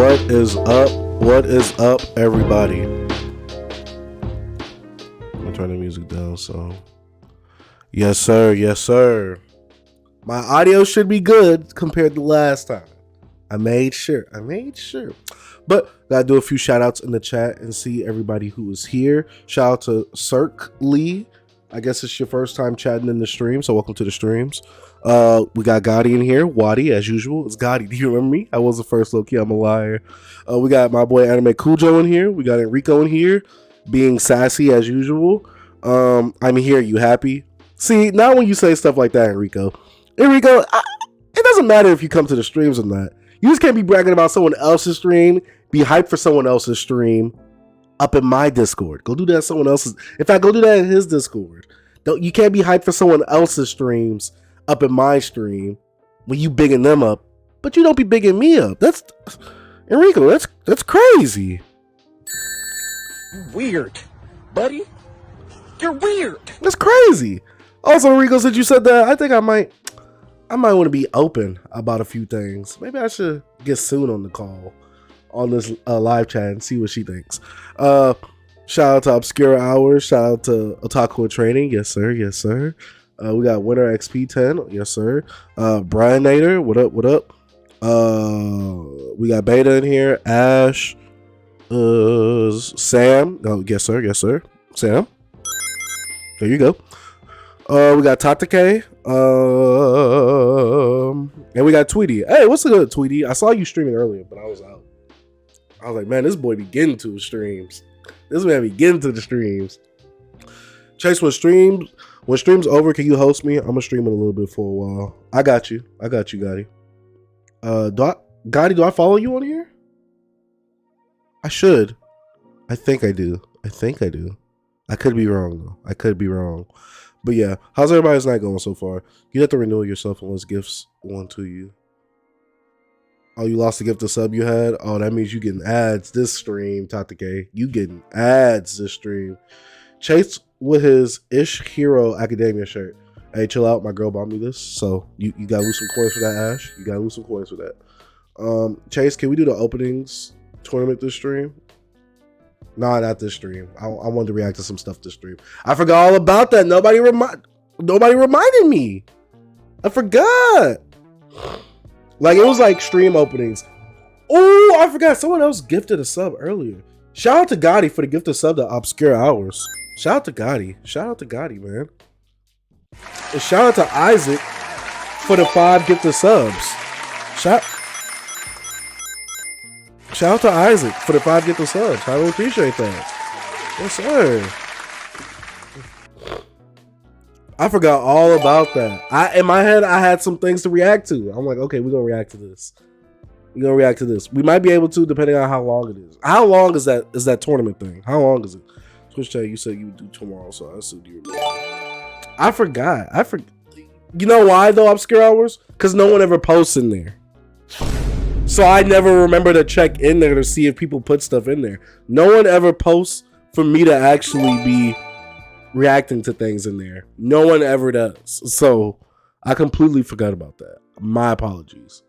What is up? What is up, everybody? I'm gonna turn the music down. So, yes, sir. Yes, sir. My audio should be good compared to last time. I made sure. But gotta do a few shout outs in the chat and see everybody who is here. Shout out to Cirque Lee. I guess it's your first time chatting in the stream, so welcome to the streams. We got Gotti in here. Waddy, as usual. It's Gotti. Do you remember me? I was the first low key. I'm a liar. We got my boy Anime Cujo in here. We got Enrico in here, being sassy as usual. I'm here. You happy? See, now when you say stuff like that, Enrico, it doesn't matter if you come to the streams or not. You just can't be bragging about someone else's stream. Be hyped for someone else's stream up in my Discord. Go do that someone else's. In fact, go do that in his Discord. You can't be hyped for someone else's streams up in my stream when you bigging them up, but you don't be bigging me up. That's Enrico. That's crazy. Weird, buddy. You're weird. That's crazy. Also, Enrico, since you said that, I think I might want to be open about a few things. Maybe I should get Soon on the call on this live chat and see what she thinks. Shout out to Obscure Hours. Shout out to Otaku in Training. Yes, sir. Yes, sir. We got Winner XP10. Yes, sir. Brian Nader. What up? What up? We got Beta in here. Ash. Sam. Oh, yes, sir. Yes, sir. Sam. There you go. We got Tatake. And we got Tweety. Hey, what's good, Tweety? I saw you streaming earlier, but I was out. I was like, man, this boy be getting to the streams. This man be getting to the streams. Chase, when stream's over, can you host me? I'm gonna stream it a little bit for a while. I got you, Gotti. Gotti, do I follow you on here? I should. I think I do. I could be wrong though. But yeah, how's everybody's night going so far? You have to renew yourself unless gifts want to you. Oh, you lost the gift of sub you had? Oh, that means you getting ads this stream, Tatake. You getting ads this stream. Chase with his Ish Hero Academia shirt. Hey, chill out. My girl bought me this. So you gotta lose some coins for that, Ash. You gotta lose some coins for that. Chase, can we do the openings tournament this stream? Nah, not this stream. I wanted to react to some stuff this stream. I forgot all about that. Nobody reminded me. I forgot. Like, it was like stream openings. Oh, I forgot. Someone else gifted a sub earlier. Shout out to Gotti for the gift of sub to Obscure Hours. Shout out to Gotti, man. And shout out to Isaac for the 5 gifted subs. Shout out to Isaac for the 5 gifted subs. I really appreciate that. Yes, sir. I forgot all about that. In my head, I had some things to react to. I'm like, okay, we're gonna react to this. We might be able to, depending on how long it is. How long is that tournament thing? How long is it? Twitch chat, you said you would do tomorrow, so I assumed you remember. I forgot. You know why though, Obscure Hours? Because no one ever posts in there. So I never remember to check in there to see if people put stuff in there. No one ever posts for me to actually be reacting to things in there. No one ever does. So I completely forgot about that. My apologies.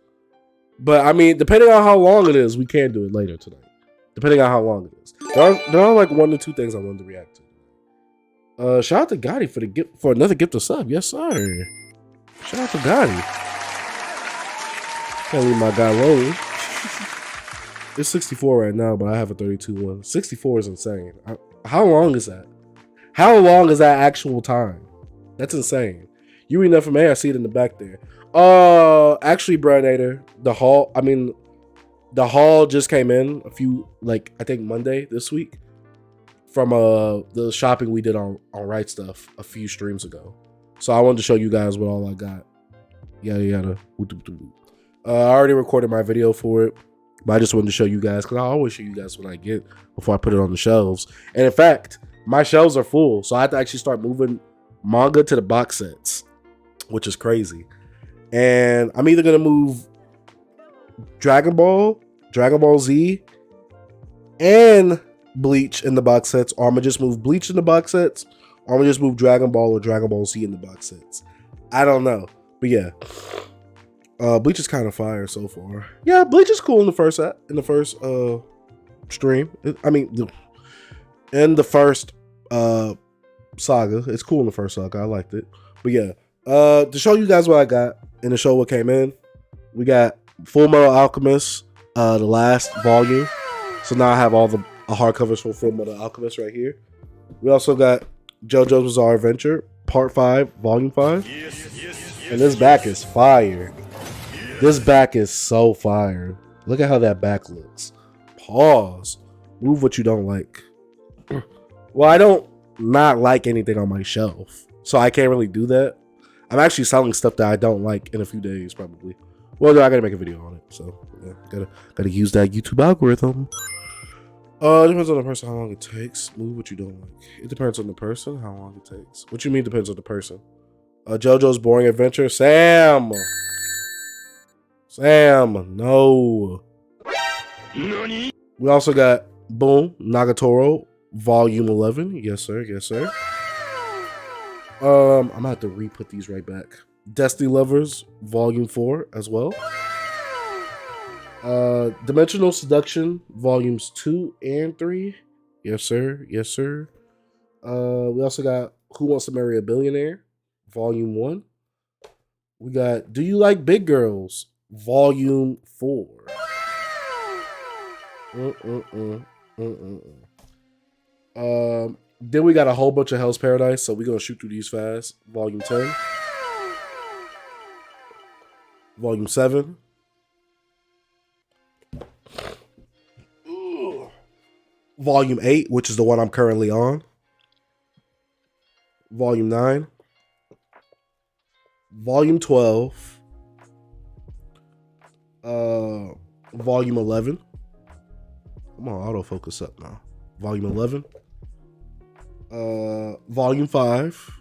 But I mean, depending on how long it is, we can do it later tonight. Depending on how long it is. There are like 1 to 2 things I wanted to react to. Shout out to Gotti for another gift of sub. Yes, sir. Shout out to Gotti. Can't leave my guy alone. It's 64 right now, but I have a 32 one. 64 is insane. How long is that? How long is that actual time? That's insane. You read enough from A, I see it in the back there. Actually, Brian Nader, the haul just came in I think Monday this week from the shopping we did on Right Stuff a few streams ago. So I wanted to show you guys what all I got. Yada yada. I already recorded my video for it, but I just wanted to show you guys because I always show you guys what I get before I put it on the shelves. And in fact, my shelves are full, so I have to actually start moving manga to the box sets, which is crazy. And I'm either gonna move Dragon Ball Z, and Bleach in the box sets, or I'm gonna just move Bleach in the box sets, or I'm gonna just move Dragon Ball or Dragon Ball Z in the box sets. I don't know, but yeah. Bleach is kind of fire so far. Yeah, Bleach is cool in the first stream. In the first saga. It's cool in the first saga. I liked it. But yeah, to show you guys what I got and to show what came in, we got Full Metal Alchemist, the last volume. So now I have all the hardcovers for Full Metal Alchemist right here. We also got JoJo's Bizarre Adventure, Part 5, Volume 5. And this back is fire. This back is so fire. Look at how that back looks. Pause. Move what you don't like. Well, I don't not like anything on my shelf, so I can't really do that. I'm actually selling stuff that I don't like in a few days, probably. Well, no, I gotta make a video on it, so yeah, gotta use that YouTube algorithm. It depends on the person how long it takes. Move what you don't like. It depends on the person how long it takes. What you mean depends on the person? JoJo's Boring Adventure. Sam, no. We also got Boom Nagatoro Volume 11. Yes, sir. I'm gonna have to re-put these right back. Destiny Lovers Volume 4 as well. Dimensional Seduction Volumes 2 and 3. Yes, sir. We also got Who Wants to Marry a Billionaire Volume 1. We got Do You Like Big Girls Volume 4. Then we got a whole bunch of Hell's Paradise, so we're gonna shoot through these fast. Volume 10, Volume 7, Volume 8, which is the one I'm currently on, Volume 9, Volume 12, Volume 11. I'm on autofocus up now. Volume 11. Volume 5.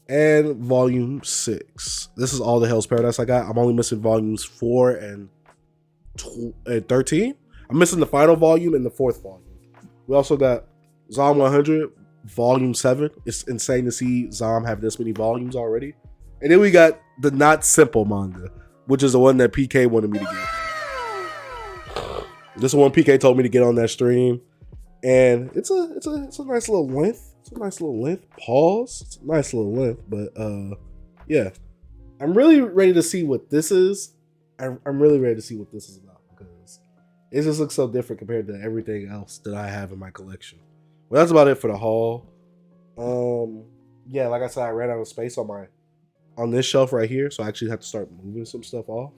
And Volume 6. This is all the Hell's Paradise I got. I'm only missing Volumes 4 and 13. I'm missing the final volume and the 4th volume. We also got Zom 100, Volume 7. It's insane to see Zom have this many volumes already. And then we got the Not Simple manga, which is the one that PK wanted me to get. This is one PK told me to get on that stream, and it's a nice little length. It's a nice little length. Pause. It's a nice little length, but yeah, I'm really ready to see what this is. I'm really ready to see what this is about because it just looks so different compared to everything else that I have in my collection. Well, that's about it for the haul. Yeah, like I said, I ran out of space on this shelf right here, so I actually have to start moving some stuff off,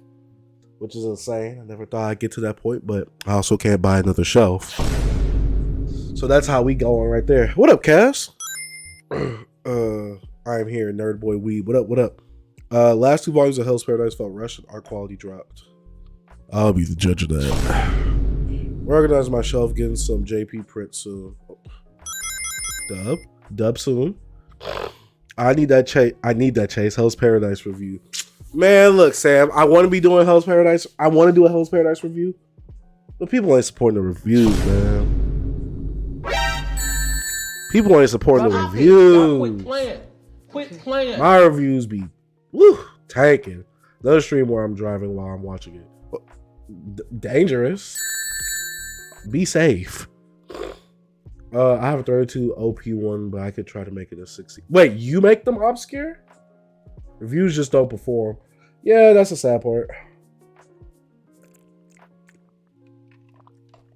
which is insane. I never thought I'd get to that point, but I also can't buy another shelf. So that's how we going right there. What up, Cass? I am here, Nerd Boy Weed. What up? Last 2 volumes of Hell's Paradise felt rushed and art quality dropped. I'll be the judge of that. Reorganize my shelf, getting some JP print soon. Dub soon. I need that Chase Hell's Paradise review. Man, look, Sam, I want to be doing Hell's Paradise. I want to do a Hell's Paradise review, but people ain't supporting the reviews, man. People ain't supporting the reviews. Quit playing. My reviews be tanking. Another stream where I'm driving while I'm watching it. Dangerous. Be safe. I have a 32 OP one, but I could try to make it a 60. Wait, you make them obscure? Reviews just don't perform. Yeah, that's the sad part.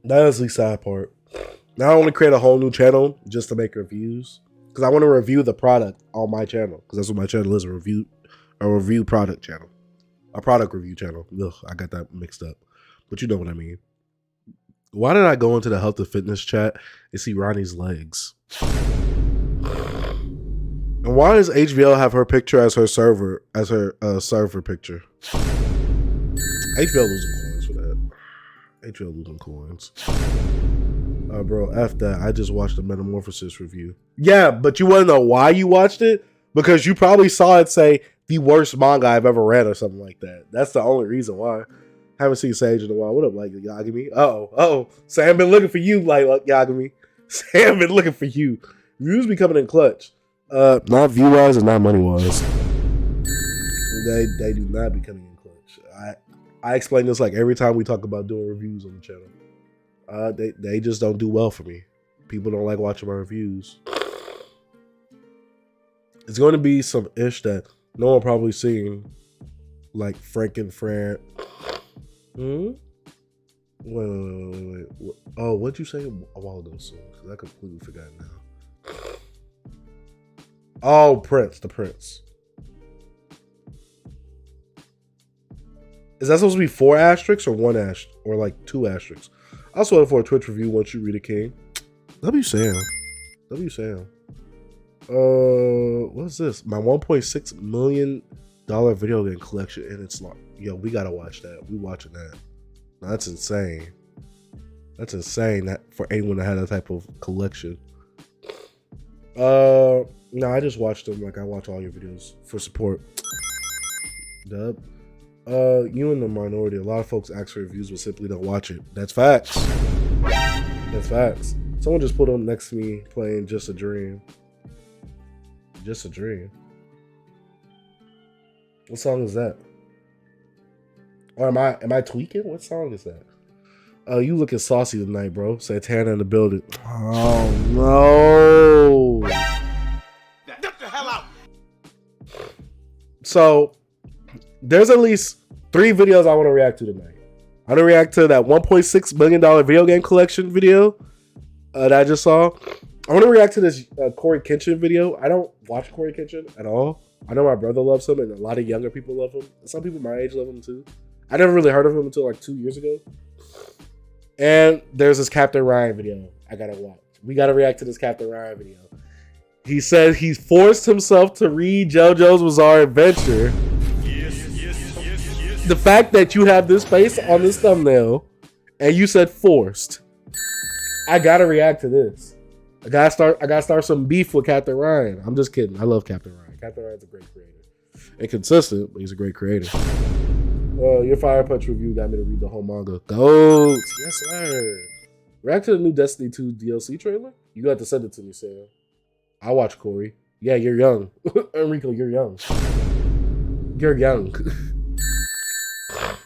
That is the sad part. Now I want to create a whole new channel just to make reviews, because I want to review the product on my channel, because that's what my channel is, a review product channel, a product review channel. Ugh, I got that mixed up, but you know what I mean. Why did I go into the health and fitness chat and see Ronnie's legs? And why does HVL have her picture as her server picture? HVL losing coins for that. HVL losing coins. Bro, F that. I just watched the Metamorphosis review. Yeah, but you want to know why you watched it? Because you probably saw it say the worst manga I've ever read or something like that. That's the only reason why. Haven't seen Sage in a while. What up, like Yagami? Oh, Sam been looking for you, like Yagami. Sam been looking for you. Reviews be coming in clutch. Not view wise and not money wise. They do not be coming in clutch. I explain this like every time we talk about doing reviews on the channel. They just don't do well for me. People don't like watching my reviews. It's going to be some ish that no one probably seen, like Frank and Fran. Wait. Oh, what'd you say a while ago, so? Because I completely forgot now. Oh, Prince, the Prince. Is that supposed to be 4 asterisks or 1 asterisk or like 2 asterisks? I was waiting for a Twitch review once you read a king. W Sam. What's this? My $1.6 million video game collection, and it's like, yo, we gotta watch that. We watching that. Now, that's insane. That's insane that for anyone that had that type of collection. No, I just watched them like I watch all your videos for support. Dub. You in the minority. A lot of folks ask for reviews but simply don't watch it. That's facts. That's facts. Someone just put on next to me playing Just a Dream. Just a Dream. What song is that? Or am I tweaking? What song is that? You looking saucy tonight, bro. Santana in the building. Oh no. Get the hell out. So there's at least 3 videos I want to react to tonight. I want to react to that $1.6 million video game collection video that I just saw. I want to react to this Corey Kenshin video. I don't watch Corey Kenshin at all. I know my brother loves him and a lot of younger people love him. Some people my age love him too. I never really heard of him until like 2 years ago. And there's this Captain Ryan video I gotta watch. We gotta react to this Captain Ryan video. He said he forced himself to read JoJo's Bizarre Adventure. The fact that you have this face on this thumbnail and you said forced, I gotta react to this. I gotta start some beef with Captain Ryan. I'm just kidding. I love Captain Ryan. Captain Ryan's a great creator. Inconsistent, but he's a great creator. Your Fire Punch review got me to read the whole manga. Goats. Yes, sir. React to the new Destiny 2 DLC trailer? You got to send it to me, Sam. I watch Corey. Yeah, you're young. Enrico, you're young. You're young.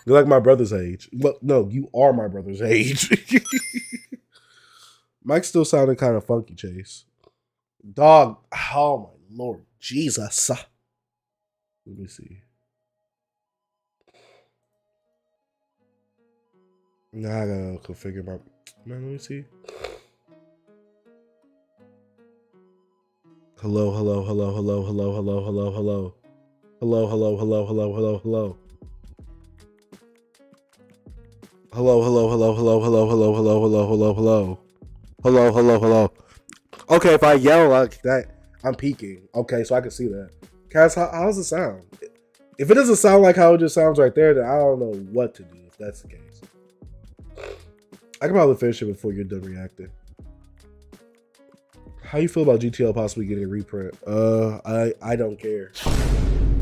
You're like my brother's age. But no, you are my brother's age. Mike still sounded kind of funky, Chase. Dog. Oh, my Lord. Jesus. Let me see. Now I gotta configure my... Man, let me see. Hello. Hello. Okay, if I yell like that, I'm peeking. Okay, so I can see that. Cass, how's it sound? If it doesn't sound like how it just sounds right there, then I don't know what to do if that's the case. I can probably finish it before you're done reacting. How you feel about GTO possibly getting a reprint? I don't care.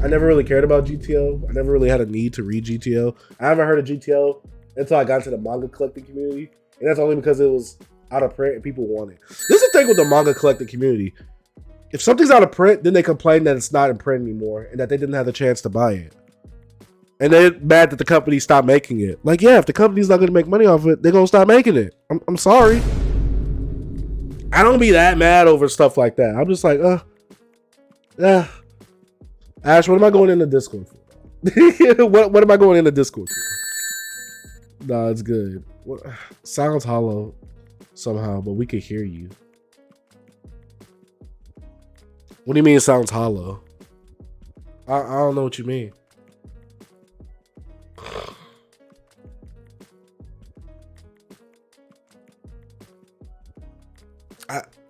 I never really cared about GTO. I never really had a need to read GTO. I haven't heard of GTO until I got into the manga collecting community. And that's only because it was out of print and people want it. This is the thing with the manga collecting community. If something's out of print, then they complain that it's not in print anymore and that they didn't have the chance to buy it. And they're mad that the company stopped making it. Like, yeah, if the company's not going to make money off it, they're going to stop making it. I'm sorry. I don't be that mad over stuff like that. I'm just like, Ash, what am I going in the Discord for? what am I going in the Discord for? Nah, it's good. Sounds hollow somehow, but we could hear you. What do you mean it sounds hollow? I don't know what you mean.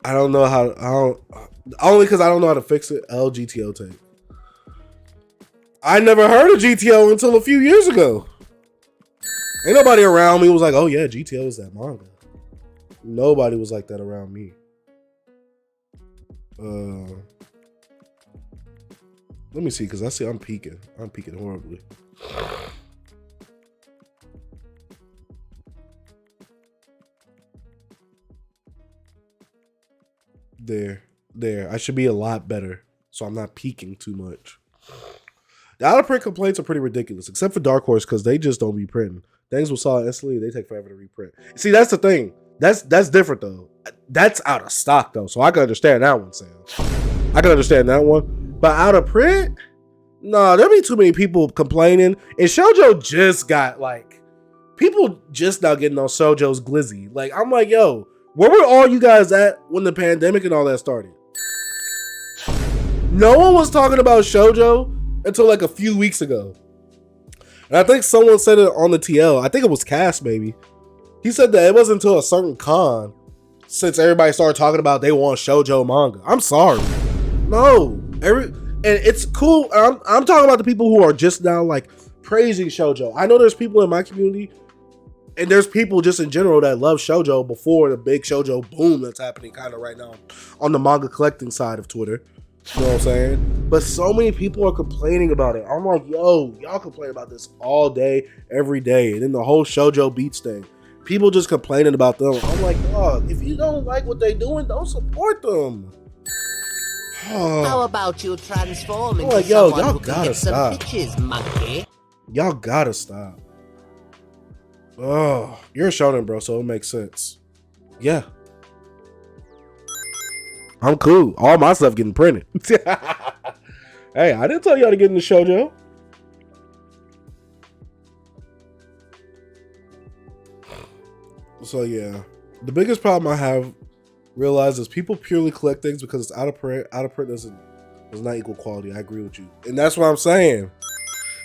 I don't know how. Only because I don't know how to fix it. LGTO tape. I never heard of GTO until a few years ago. Ain't nobody around me was like, "Oh yeah, GTO is that manga." Nobody was like that around me. Let me see, because I see I'm peeking. I'm peeking horribly. There. I should be a lot better, so I'm not peeking too much. The out of print complaints are pretty ridiculous, except for Dark Horse because they just don't be printing. Things will sell instantly. They take forever to reprint. See, that's the thing. That's different though. That's out of stock though, so I can understand that one, Sam. I can understand that one. But out of print, no, there be too many people complaining. And Shoujo just got like people just now getting on Shoujo's glizzy. Like I'm like, yo, where were all you guys at when the pandemic and all that started? No one was talking about Shoujo until like a few weeks ago. And I think someone said it on the TL. I think it was Cass, maybe. He said that it wasn't until a certain con since everybody started talking about they want Shoujo manga. I'm sorry. No. And it's cool. I'm talking about the people who are just now like praising Shoujo. I know there's people in my community and there's people just in general that love Shoujo before the big Shoujo boom that's happening kind of right now on the manga collecting side of Twitter. You know what I'm saying? But so many people are complaining about it. I'm like, yo, y'all complain about this all day, every day. And then the whole Shoujo Beats thing. People just complaining about them. I'm like, dog, if you don't like what they doing, don't support them. How about you transform into like, yo, someone y'all who can gotta get some stop. bitches, monkey? Y'all gotta stop. Oh, you're a shonen, bro, so it makes sense. Yeah. I'm cool. All my stuff getting printed. Hey, I didn't tell y'all to get into Shoujo. So yeah, the biggest problem I have realized is people purely collect things because it's out of print. Out of print does not equal quality. I agree with you, and that's what I'm saying.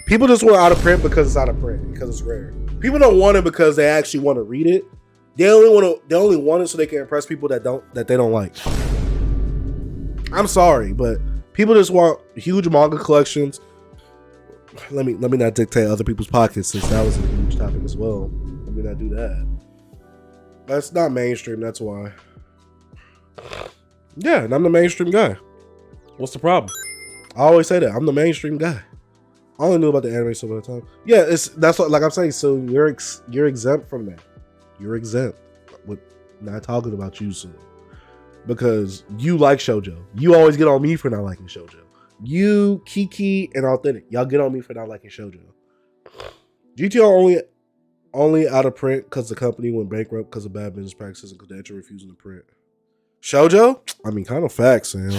People just want out of print because it's out of print because it's rare. People don't want it because they actually want to read it. They only want it so they can impress people that they don't like. I'm sorry, but people just want huge manga collections. Let me not dictate other people's pockets since that was a huge topic as well. Let me not do that. That's not mainstream, that's why. Yeah, and I'm the mainstream guy. What's the problem? I always say that. I'm the mainstream guy. I only knew about the anime so much time. Yeah, that's what, like I'm saying, so you're exempt from that. You're exempt. With not talking about you soon. Because you like Shoujo. You always get on me for not liking Shoujo. You, Kiki, and Authentic. Y'all get on me for not liking Shoujo. GTR only out of print because the company went bankrupt because of bad business practices and Credential refusing to print. Shoujo? I mean, kind of facts, Sam.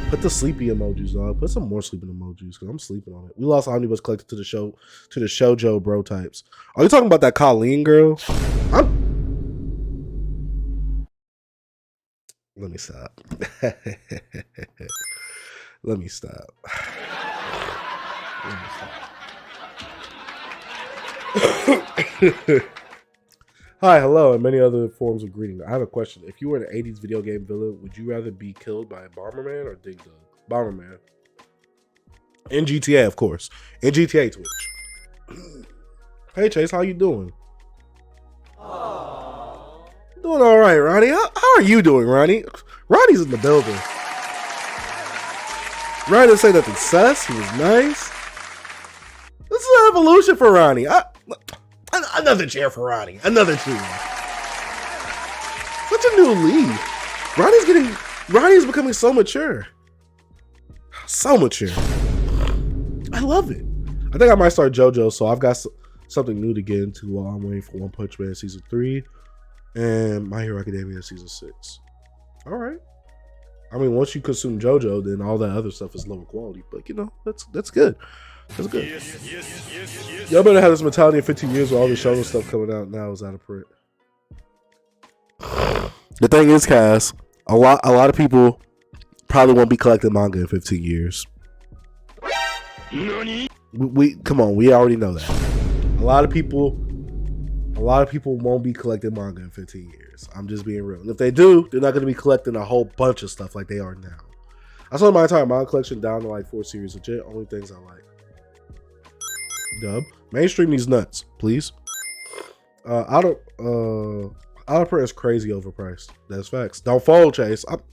Put the sleepy emojis on. Put some more sleeping emojis because I'm sleeping on it. We lost Omnibus collected to the Shoujo bro types. Are you talking about that Colleen girl? Let me stop. Let me stop. Hi, hello, and many other forms of greeting. I have a question. If you were an 80s video game villain, would you rather be killed by a Bomberman or Dig Dug? Bomberman. In GTA, of course. In GTA Twitch. Hey, Chase, how you doing? Doing all right, Ronnie. How are you doing, Ronnie? Ronnie's in the building. Ronnie didn't say nothing sus. He was nice. This is an evolution for Ronnie. Another chair for Ronnie. Another chair. Such a new lead. Ronnie's becoming so mature. So mature. I love it. I think I might start JoJo, so I've got something new to get into while I'm waiting for One Punch Man Season 3 and My Hero Academia Season 6. All right. I mean, once you consume JoJo, then all that other stuff is lower quality. But, you know, that's good. That's good. Y'all better have this mentality in 15 years with all this shonen stuff coming out now is out of print. The thing is, Cass, a lot of people probably won't be collecting manga in 15 years. We come on, we already know that. A lot of people won't be collecting manga in 15 years. I'm just being real. And if they do, they're not going to be collecting a whole bunch of stuff like they are now. I sold my entire manga collection down to like 4 series. Legit, only things I like. Dub. Mainstream these nuts, please. Out of print is crazy overpriced. That's facts. Don't fold, Chase. What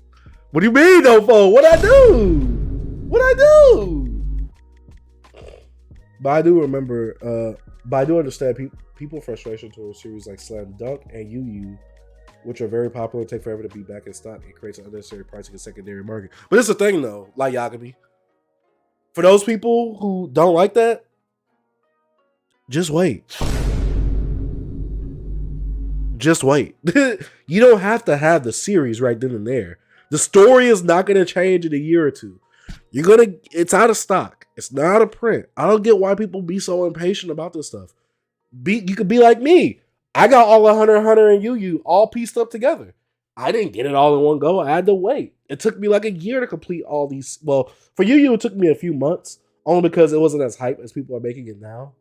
do you mean don't fold? What'd I do? But I do remember, but I do understand people frustration towards series like Slam Dunk and Yu Yu, which are very popular and take forever to be back in stock. It creates an unnecessary pricing in secondary market. But it's the thing though, like Yagami. For those people who don't like that, just wait. Just wait. You don't have to have the series right then and there. The story is not going to change in a year or two. It's out of stock. It's not out of print. I don't get why people be so impatient about this stuff. You could be like me. I got all of Hunter and Yu Yu all pieced up together. I didn't get it all in one go. I had to wait. It took me like a year to complete all these. Well, for Yu Yu, it took me a few months, only because it wasn't as hype as people are making it now.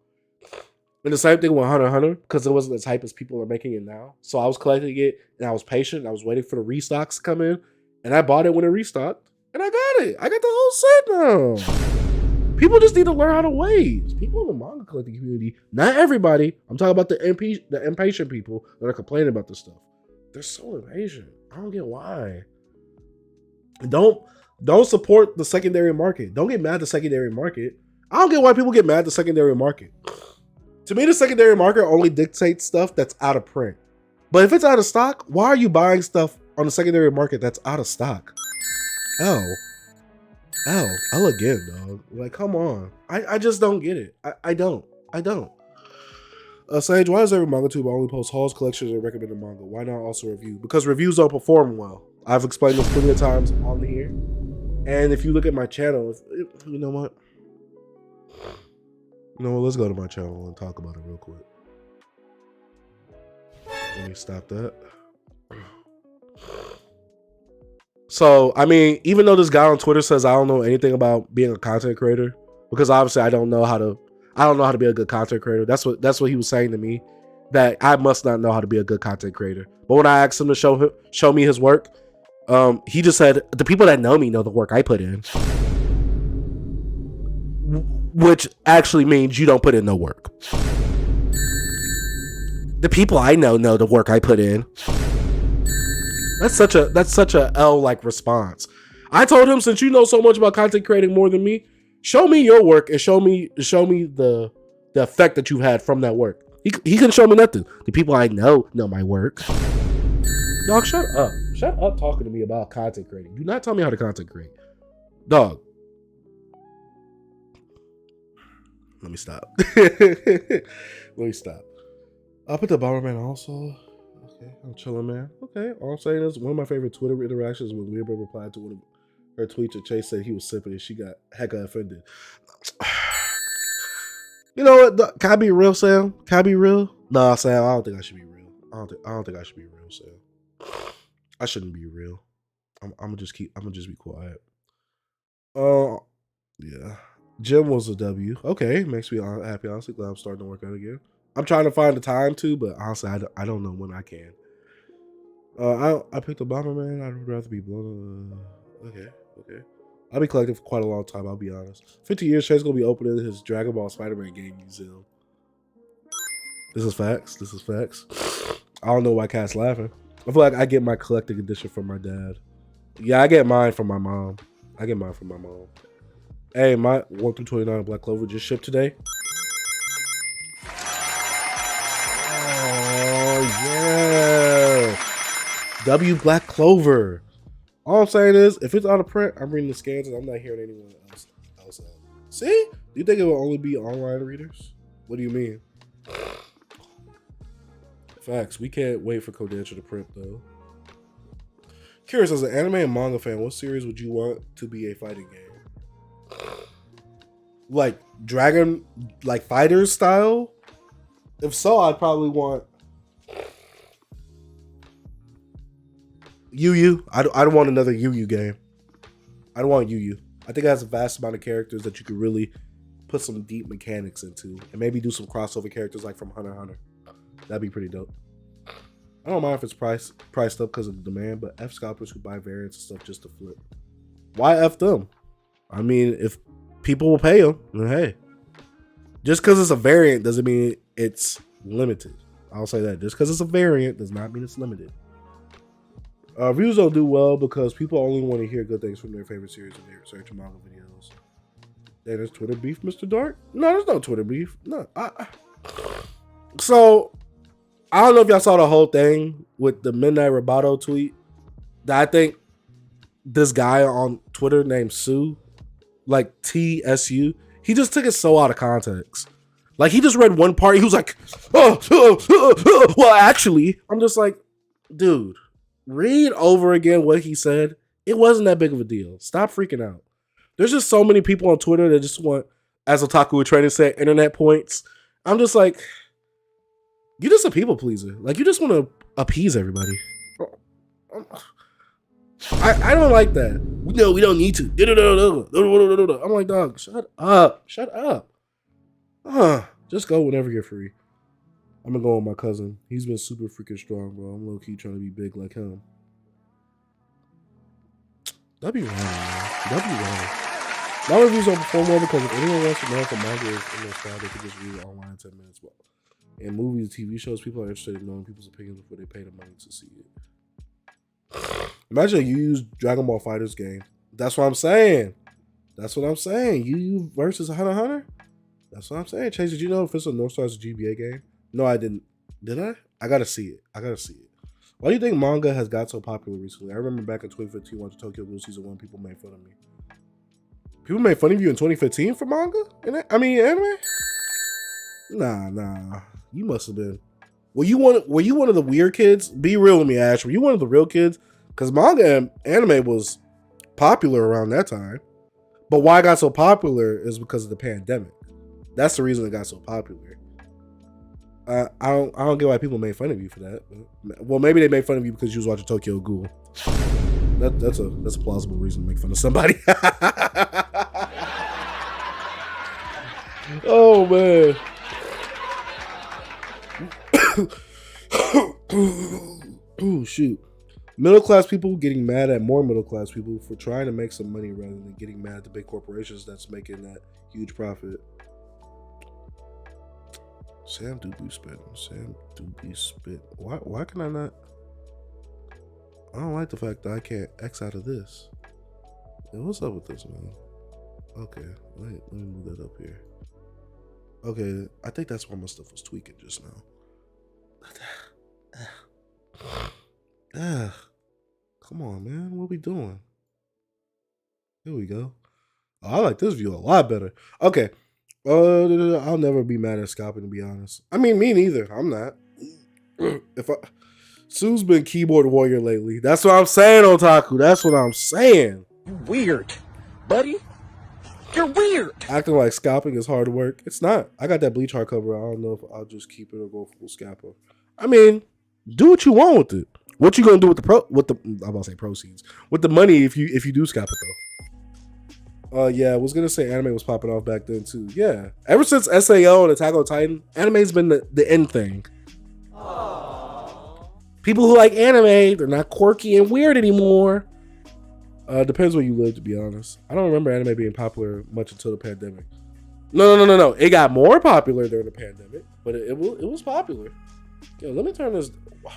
And the same thing with Hunter, because it wasn't as hype as people are making it now. So I was collecting it, and I was patient. And I was waiting for the restocks to come in, and I bought it when it restocked, and I got it. I got the whole set now. People just need to learn how to wait. People in the manga collecting community, not everybody. I'm talking about the impatient people that are complaining about this stuff. They're so impatient. I don't get why. Don't support the secondary market. Don't get mad at the secondary market. I don't get why people get mad at the secondary market. To me, the secondary market only dictates stuff that's out of print. But if it's out of stock, why are you buying stuff on the secondary market that's out of stock? L again, dog. Like, come on. I just don't get it. I don't. Sage, why does every manga tuber only post hauls, collections, and recommended manga? Why not also review? Because reviews don't perform well. I've explained this plenty of times on here. And if you look at my channel, you know what? Let's go to my channel and talk about it real quick. Let me stop that. So, I mean, even though this guy on Twitter says I don't know anything about being a content creator, because obviously I don't know how to be a good content creator. That's what he was saying to me, that I must not know how to be a good content creator. But when I asked him to show me his work, he just said, the people that know me know the work I put in. Which actually means you don't put in no work. The people I know the work I put in. That's such a L-like response. I told him, since you know so much about content creating more than me, show me your work and show me the effect that you've had from that work. He couldn't show me nothing. The people I know my work. Dog, shut up. Shut up talking to me about content creating. Do not tell me how to content create. Dog. Let me stop. I'll put the Bomberman also. Okay, I'm chilling, man. Okay, all I'm saying is one of my favorite Twitter interactions when Weirdo replied to one of her tweets and Chase said he was sipping and she got hecka offended. You know what? Can I be real, Sam? Can I be real? Nah, Sam, I don't think I should be real. I don't think I should be real, Sam. I shouldn't be real. I'm gonna just be quiet. Yeah. Gym was a W. Okay, makes me happy. Honestly, glad I'm starting to work out again. I'm trying to find the time to, but honestly, I don't know when I can. I picked a Bomberman. I'd rather be blown. Okay. I'll be collecting for quite a long time. I'll be honest. 50 years, Chase gonna be opening his Dragon Ball Spider-Man game museum. This is facts. I don't know why Cat's laughing. I feel like I get my collecting edition from my dad. Yeah, I get mine from my mom. Hey, my 1 through 29 Black Clover just shipped today. Oh, yeah. W Black Clover. All I'm saying is, if it's out of print, I'm reading the scans and I'm not hearing anyone else out. See? Do you think it will only be online readers? What do you mean? Facts. We can't wait for Kodansha to print, though. Curious, as an anime and manga fan, what series would you want to be a fighting game? Like Dragon, like Fighters style? If so, I'd probably want Yu Yu. I don't want another Yu Yu game. I don't want Yu Yu. I think it has a vast amount of characters that you could really put some deep mechanics into, and maybe do some crossover characters like from Hunter x Hunter. That'd be pretty dope. I don't mind if it's priced up because of the demand, but F scalpers who buy variants and stuff just to flip. Why F them? I mean, if people will pay them, then hey. Just because it's a variant doesn't mean it's limited. I'll say that. Just because it's a variant does not mean it's limited. Reviews don't do well because people only want to hear good things from their favorite series in their search and manga videos. Hey, there's Twitter beef, Mr. Dark? No, there's no Twitter beef. No. So, I don't know if y'all saw the whole thing with the Midnight Roboto tweet. That I think this guy on Twitter named Sue like TSU. He just took it so out of context. Like he just read one part. He was like, well, actually, I'm just like, dude, read over again what he said. It wasn't that big of a deal. Stop freaking out. There's just so many people on Twitter that just want, as Otaku would try to say, internet points. I'm just like, you're just a people pleaser. Like you just want to appease everybody. I don't like that. No, we don't need to. I'm like, dog, shut up. Shut up. Just go whenever you're free. I'm gonna go with my cousin. He's been super freaking strong, bro. I'm low key trying to be big like him. That'd be wrong, man. That'd be wrong. My reviews don't perform well because if anyone wants to know if a manga is in their style, they can just read it online in 10 minutes. Well, in movies, TV shows, people are interested in knowing people's opinions before they pay the money to see it. Imagine you use Dragon Ball Fighter's game. That's what I'm saying. That's what I'm saying. You versus Hunter x Hunter? That's what I'm saying. Chase, did you know if it's a North Star's a GBA game? No, I didn't. Did I? I gotta see it. Why do you think manga has got so popular recently? I remember back in 2015 watching Tokyo Ghoul Season 1, people made fun of me. People made fun of you in 2015 for manga? Anime? Nah. You must have been. Were you one of the weird kids? Be real with me, Ash. Were you one of the real kids? Because manga and anime was popular around that time. But why it got so popular is because of the pandemic. That's the reason it got so popular. I don't get why people made fun of you for that. Well, maybe they made fun of you because you was watching Tokyo Ghoul. That's a plausible reason to make fun of somebody. Oh man. Oh shoot. Middle class people getting mad at more middle class people for trying to make some money rather than getting mad at the big corporations that's making that huge profit. Sam do be spit. Why can I not? I don't like the fact that I can't X out of this. Yeah, what's up with this, man? Okay, let me move that up here. Okay, I think that's why my stuff was tweaking just now. Come on, man. What we doing? Here we go. Oh, I like this view a lot better. Okay. I'll never be mad at scalping, to be honest. I mean, me neither. I'm not. Sue's been keyboard warrior lately. That's what I'm saying, Otaku. That's what I'm saying. You weird, buddy. You're weird. Acting like scalping is hard work. It's not. I got that bleach hardcover. I don't know if I'll just keep it or go full scalper. I mean, do what you want with it. What you gonna do with I'm about to say proceeds. With the money if you do scalp it though. Yeah, I was gonna say anime was popping off back then too. Yeah. Ever since SAO and Attack on Titan, anime's been the end thing. Aww. People who like anime, they're not quirky and weird anymore. Depends where you live, to be honest. I don't remember anime being popular much until the pandemic. No. It got more popular during the pandemic, but it was popular. Yo, let me turn this. Wow.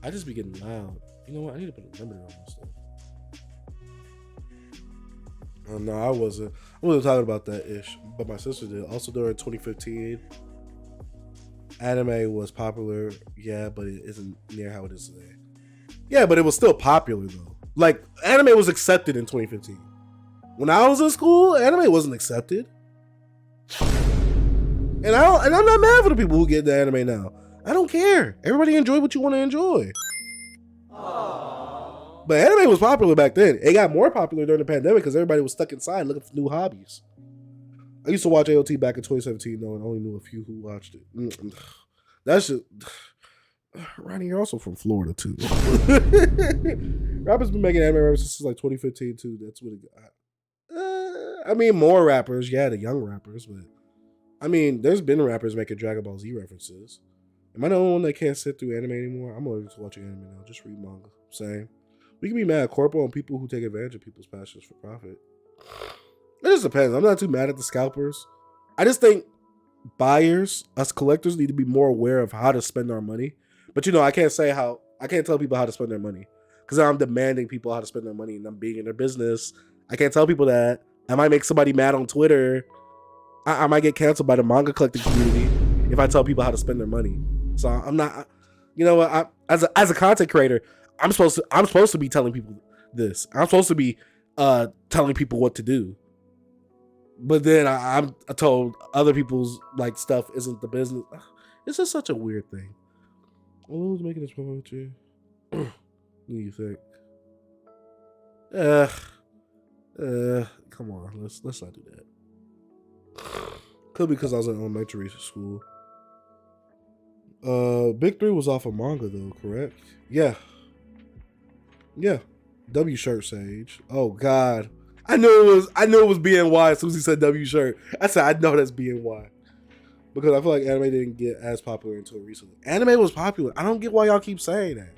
I just be getting loud. You know what? I need to put a limiter on this stuff. No, I wasn't talking about that ish, but my sister did. Also during 2015, anime was popular, yeah, but it isn't near how it is today. Yeah, but it was still popular though. Like anime was accepted in 2015. When I was in school, anime wasn't accepted. And I'm not mad for the people who get the anime now. I don't care. Everybody enjoy what you want to enjoy. But anime was popular back then. It got more popular during the pandemic because everybody was stuck inside looking for new hobbies. I used to watch AOT back in 2017 though, and only knew a few who watched it. That's just Ronnie, you're also from Florida too. Rappers been making anime ever since like 2015 too. That's what it got. I mean, more rappers, yeah, the young rappers, but I mean, there's been rappers making Dragon Ball Z references. Am I the only one that can't sit through anime anymore? I'm always watching anime now. Just read manga. Same. We can be mad at corpo and people who take advantage of people's passions for profit. It just depends. I'm not too mad at the scalpers. I just think buyers, us collectors, need to be more aware of how to spend our money. But you know, I can't tell people how to spend their money because I'm demanding people how to spend their money and I'm being in their business. I can't tell people that. I might make somebody mad on Twitter. I might get canceled by the manga collecting community if I tell people how to spend their money. So I'm not. You know what? As a content creator, I'm supposed to be telling people this. I'm supposed to be telling people what to do. But then I told other people's like stuff isn't the business. It's just such a weird thing. Who's making this poetry? What do you think? Come on, let's not do that. Could be because I was in elementary school. Big 3 was off of manga though, correct? Yeah. W shirt Sage. Oh God. I knew it was BNY as soon as he said W shirt. I said I know that's BNY. Because I feel like anime didn't get as popular until recently. Anime was popular. I don't get why y'all keep saying that.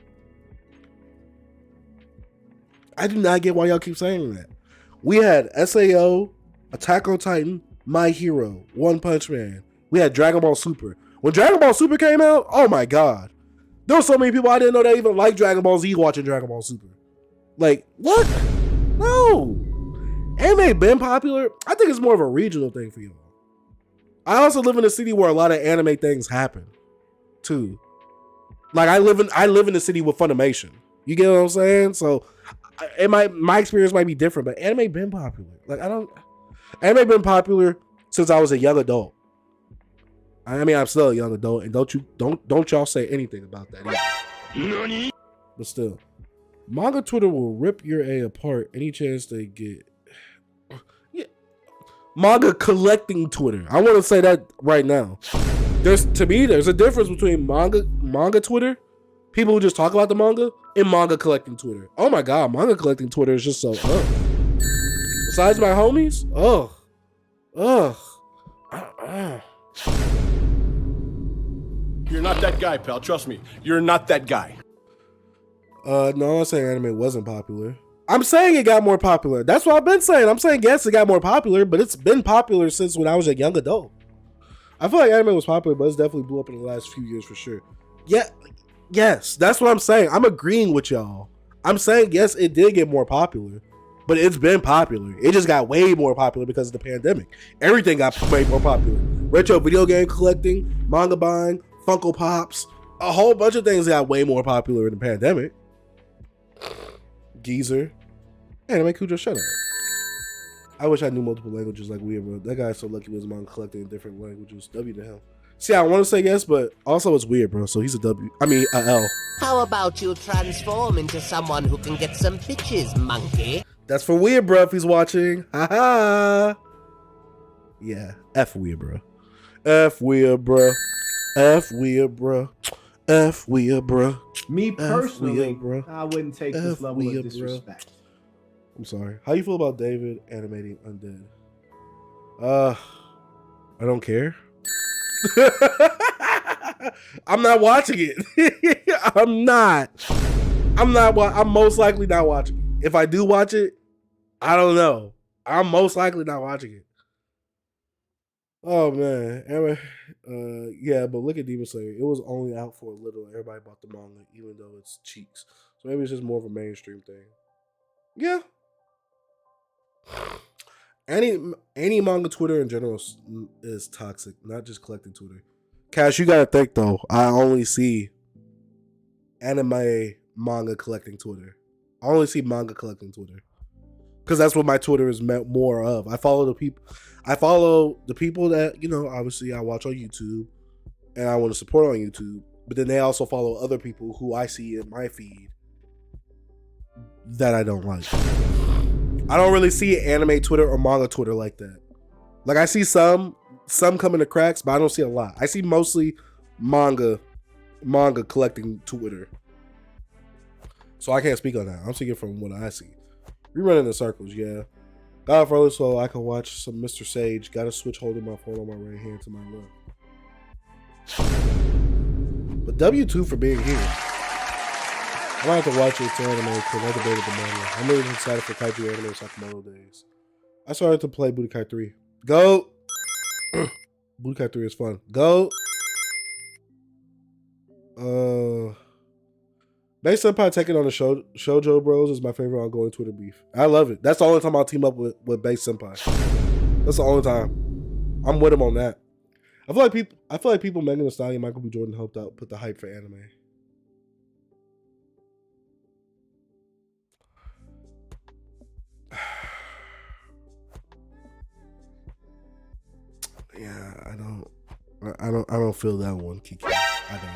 I do not get why y'all keep saying that. We had SAO, Attack on Titan, My Hero, One Punch Man. We had Dragon Ball Super. When Dragon Ball Super came out, oh my God. There were so many people I didn't know that even liked Dragon Ball Z watching Dragon Ball Super. Like, what? No. Anime been popular. I think it's more of a regional thing for y'all. I also live in a city where a lot of anime things happen, too. Like I live in a city with Funimation. You get what I'm saying? So, my experience might be different, but anime been popular. Like anime been popular since I was a young adult. I mean, I'm still a young adult, and don't y'all say anything about that either. But still, manga Twitter will rip your A apart any chance they get. Manga collecting Twitter. I want to say that right now. There's a difference between manga Twitter, people who just talk about the manga, and manga collecting Twitter. Oh my God, manga collecting Twitter is just so Besides my homies, You're not that guy, pal. Trust me. You're not that guy. No, I'm not saying anime wasn't popular. I'm saying it got more popular. That's what I've been saying. I'm saying yes, it got more popular, but it's been popular since when I was a young adult. I feel like anime was popular, but it's definitely blew up in the last few years for sure. Yeah, yes, that's what I'm saying. I'm agreeing with y'all. I'm saying yes, it did get more popular, but it's been popular. It just got way more popular because of the pandemic. Everything got way more popular. Retro video game collecting, manga buying, Funko Pops, a whole bunch of things got way more popular in the pandemic. Geezer. Anime Cujo, shut up. I wish I knew multiple languages like we, bro. That guy's so lucky with his manga collecting in different languages. W to him. See, I want to say yes, but also it's weird, bro. So he's a W. I mean, a L. How about you transform into someone who can get some bitches, monkey? That's for weird, bro. If he's watching, haha. Yeah, F weird, bro. F weird, bro. F weird, bro. F weird, bro. Me personally, bro. I wouldn't take this level of disrespect. I'm sorry. How you feel about David animating Undead? I don't care. I'm not watching it. I'm most likely not watching it. If I do watch it, I don't know. I'm most likely not watching it. Oh man. Yeah, but look at Demon Slayer. It was only out for a little. Everybody bought the manga, even though it's cheeks. So maybe it's just more of a mainstream thing. Yeah. Any manga Twitter in general is toxic, not just collecting Twitter. Cash, you gotta think though. I only see anime manga collecting Twitter. I only see manga collecting Twitter because that's what my Twitter is meant more of. I follow the people that obviously I watch on YouTube and I want to support on YouTube. But then they also follow other people who I see in my feed that I don't like. I don't really see anime Twitter or manga Twitter like that. Like I see some come in the cracks, but I don't see a lot. I see mostly manga collecting Twitter. So I can't speak on that. I'm speaking from what I see. We running in circles, yeah. Got it early so I can watch some Mr. Sage. Got to switch holding my phone on my right hand to my left. But W2 for being here. I might have to watch it to anime because I debated the manga. I'm really excited for Kaiju anime Sakamoto days. I started to play Budokai 3. Go! Budokai 3 is fun. Go! Base Senpai taking on the Shoujo Bros is my favorite ongoing Twitter beef. I love it. That's the only time I'll team up with Base Senpai. That's the only time. I'm with him on that. I feel like people Megan Thee Stallion and Michael B. Jordan helped out put the hype for anime. Yeah, I don't feel that one, Kiki. I don't.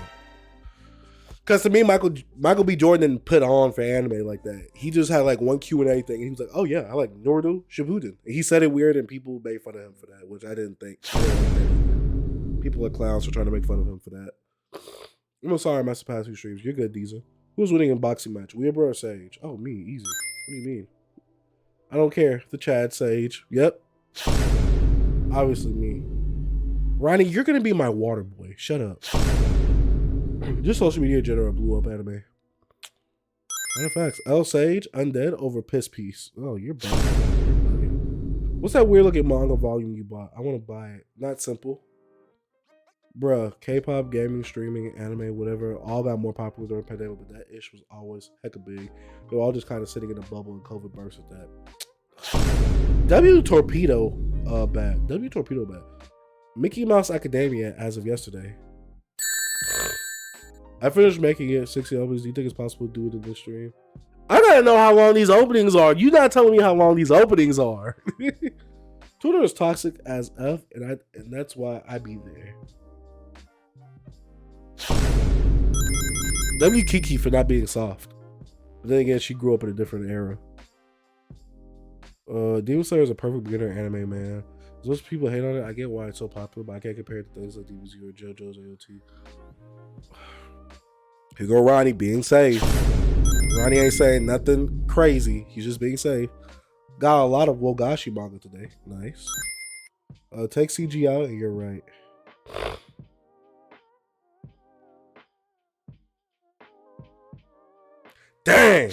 Because to me, Michael B. Jordan didn't put on for anime like that. He just had like one Q&A thing, and he was like, "Oh yeah, I like Naruto Shippuden." And he said it weird, and people made fun of him for that, which I didn't think. People are clowns for trying to make fun of him for that. I'm sorry, Master Pass who streams. You're good, Deezer. Who's winning in boxing match? Weeaboo or Sage? Oh, me, easy. What do you mean? I don't care. The Chad Sage. Yep. Obviously me. Ronnie, you're gonna be my water boy. Shut up. Just social media in general blew up anime. Matter of fact, L Sage, Undead over Piss Piece. Oh, you're bugging. You're bugging. What's that weird looking manga volume you bought? I want to buy it. Not simple. Bruh, K-pop, gaming, streaming, anime, whatever, all got more popular during the pandemic, but that ish was always hecka big. They were all just kind of sitting in a bubble and COVID burst at that. W Torpedo bad. W Torpedo bad. Mickey Mouse Academia as of yesterday. I finished making it 60 openings. Do you think it's possible to do it in this stream? I gotta know how long these openings are. You not telling me how long these openings are. Twitter is toxic as F, and that's why I be there. W Kiki for not being soft. But then again, she grew up in a different era. Demon Slayer is a perfect beginner anime, man. As much people hate on it, I get why it's so popular, but I can't compare it to things like DBZ or JoJo's AOT. Here go Ronnie being safe. Ronnie ain't saying nothing crazy. He's just being safe. Got a lot of Wogashi manga today. Nice. Take CG out and you're right. Dang.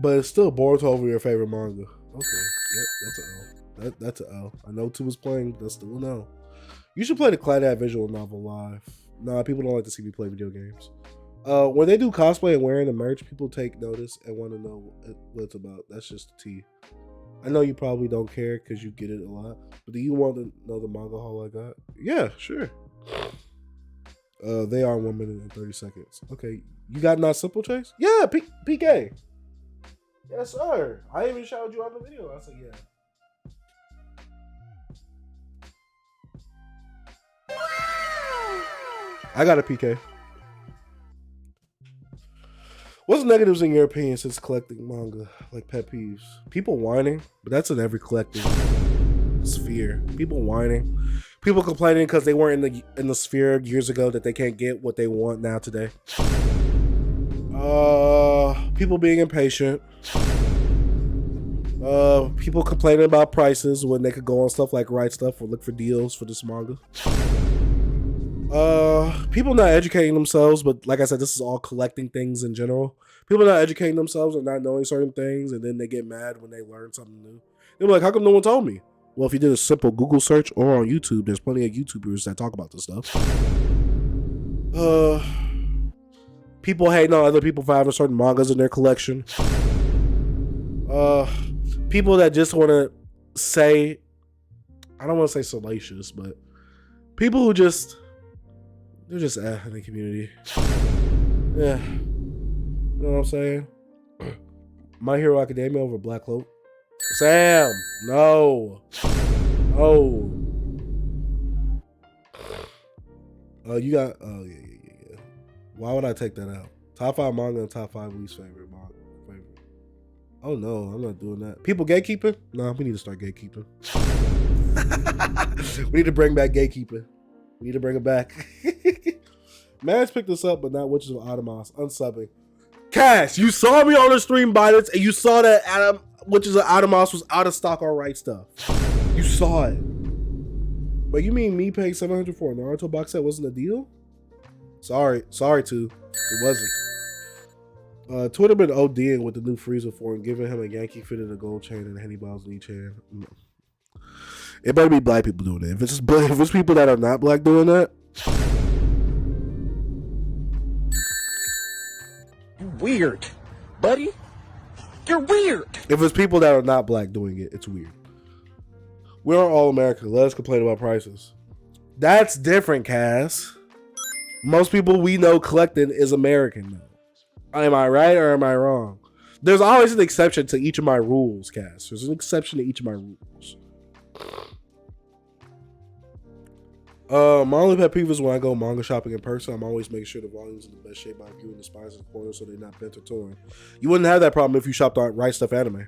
But it's still Boruto over your favorite manga. Okay. Yep, that's an L. That's an L. I know 2 was playing, but that's still an L. You should play the Clannad visual novel live. Nah, people don't like to see me play video games. When they do cosplay and wearing the merch, people take notice and want to know what it's about. That's just the tea. I know you probably don't care because you get it a lot, but do you want to know the manga haul I got? Yeah, sure. They are 1 minute and 30 seconds. Okay, you got Not Simple, Chase? Yeah, PK. Yes, sir. I even shouted you on the video. I said, yeah. I got a PK. What's negatives in your opinion since collecting manga? Like pet peeves? People whining, but that's in every collecting sphere. People whining. People complaining because they weren't in the sphere years ago that they can't get what they want now today. People being impatient. People complaining about prices when they could go on stuff like Right Stuff or look for deals for this manga. People not educating themselves, but like I said, this is all collecting things in general. People not educating themselves and not knowing certain things, and then they get mad when they learn something new. They're like, how come no one told me? Well, if you did a simple Google search or on YouTube, there's plenty of YouTubers that talk about this stuff. People hating on other people for having certain mangas in their collection. People that just want to say, I don't want to say salacious, but people who they're just in the community. Yeah. You know what I'm saying? My Hero Academia over Black Cloak. Sam, no. Oh. You got, oh, yeah. Why would I take that out? Top 5 manga and top 5 least favorite manga. Oh, no, I'm not doing that. People gatekeeping? No, we need to start gatekeeping. We need to bring back gatekeeping. We need to bring it back. Man's picked this up, but not Witches of Adamas. Unsubbing. Cash, you saw me on the stream by this, and you saw that Witches of Adamas was out of stock on Right Stuff. You saw it. But you mean me paying $700 for a Naruto box set wasn't a deal? Sorry, too. It wasn't. Twitter been ODing with the new Frieza form, giving him a Yankee fitted a gold chain and Henny Balls in each hand. It better be black people doing it. If it's people that are not black doing that, You weird, buddy. You're weird. if it's people that are not black doing it, it's weird. We are all American. Let us complain about prices. That's different, Cass. Most people we know collecting is American now. Am I right or am I wrong? There's always an exception to each of my rules, Cass. There's an exception to each of my rules. My only pet peeve is when I go manga shopping in person. I'm always making sure the volume's in the best shape by viewing the spines in the corner so they're not bent or torn. You wouldn't have that problem if you shopped on Right Stuff Anime.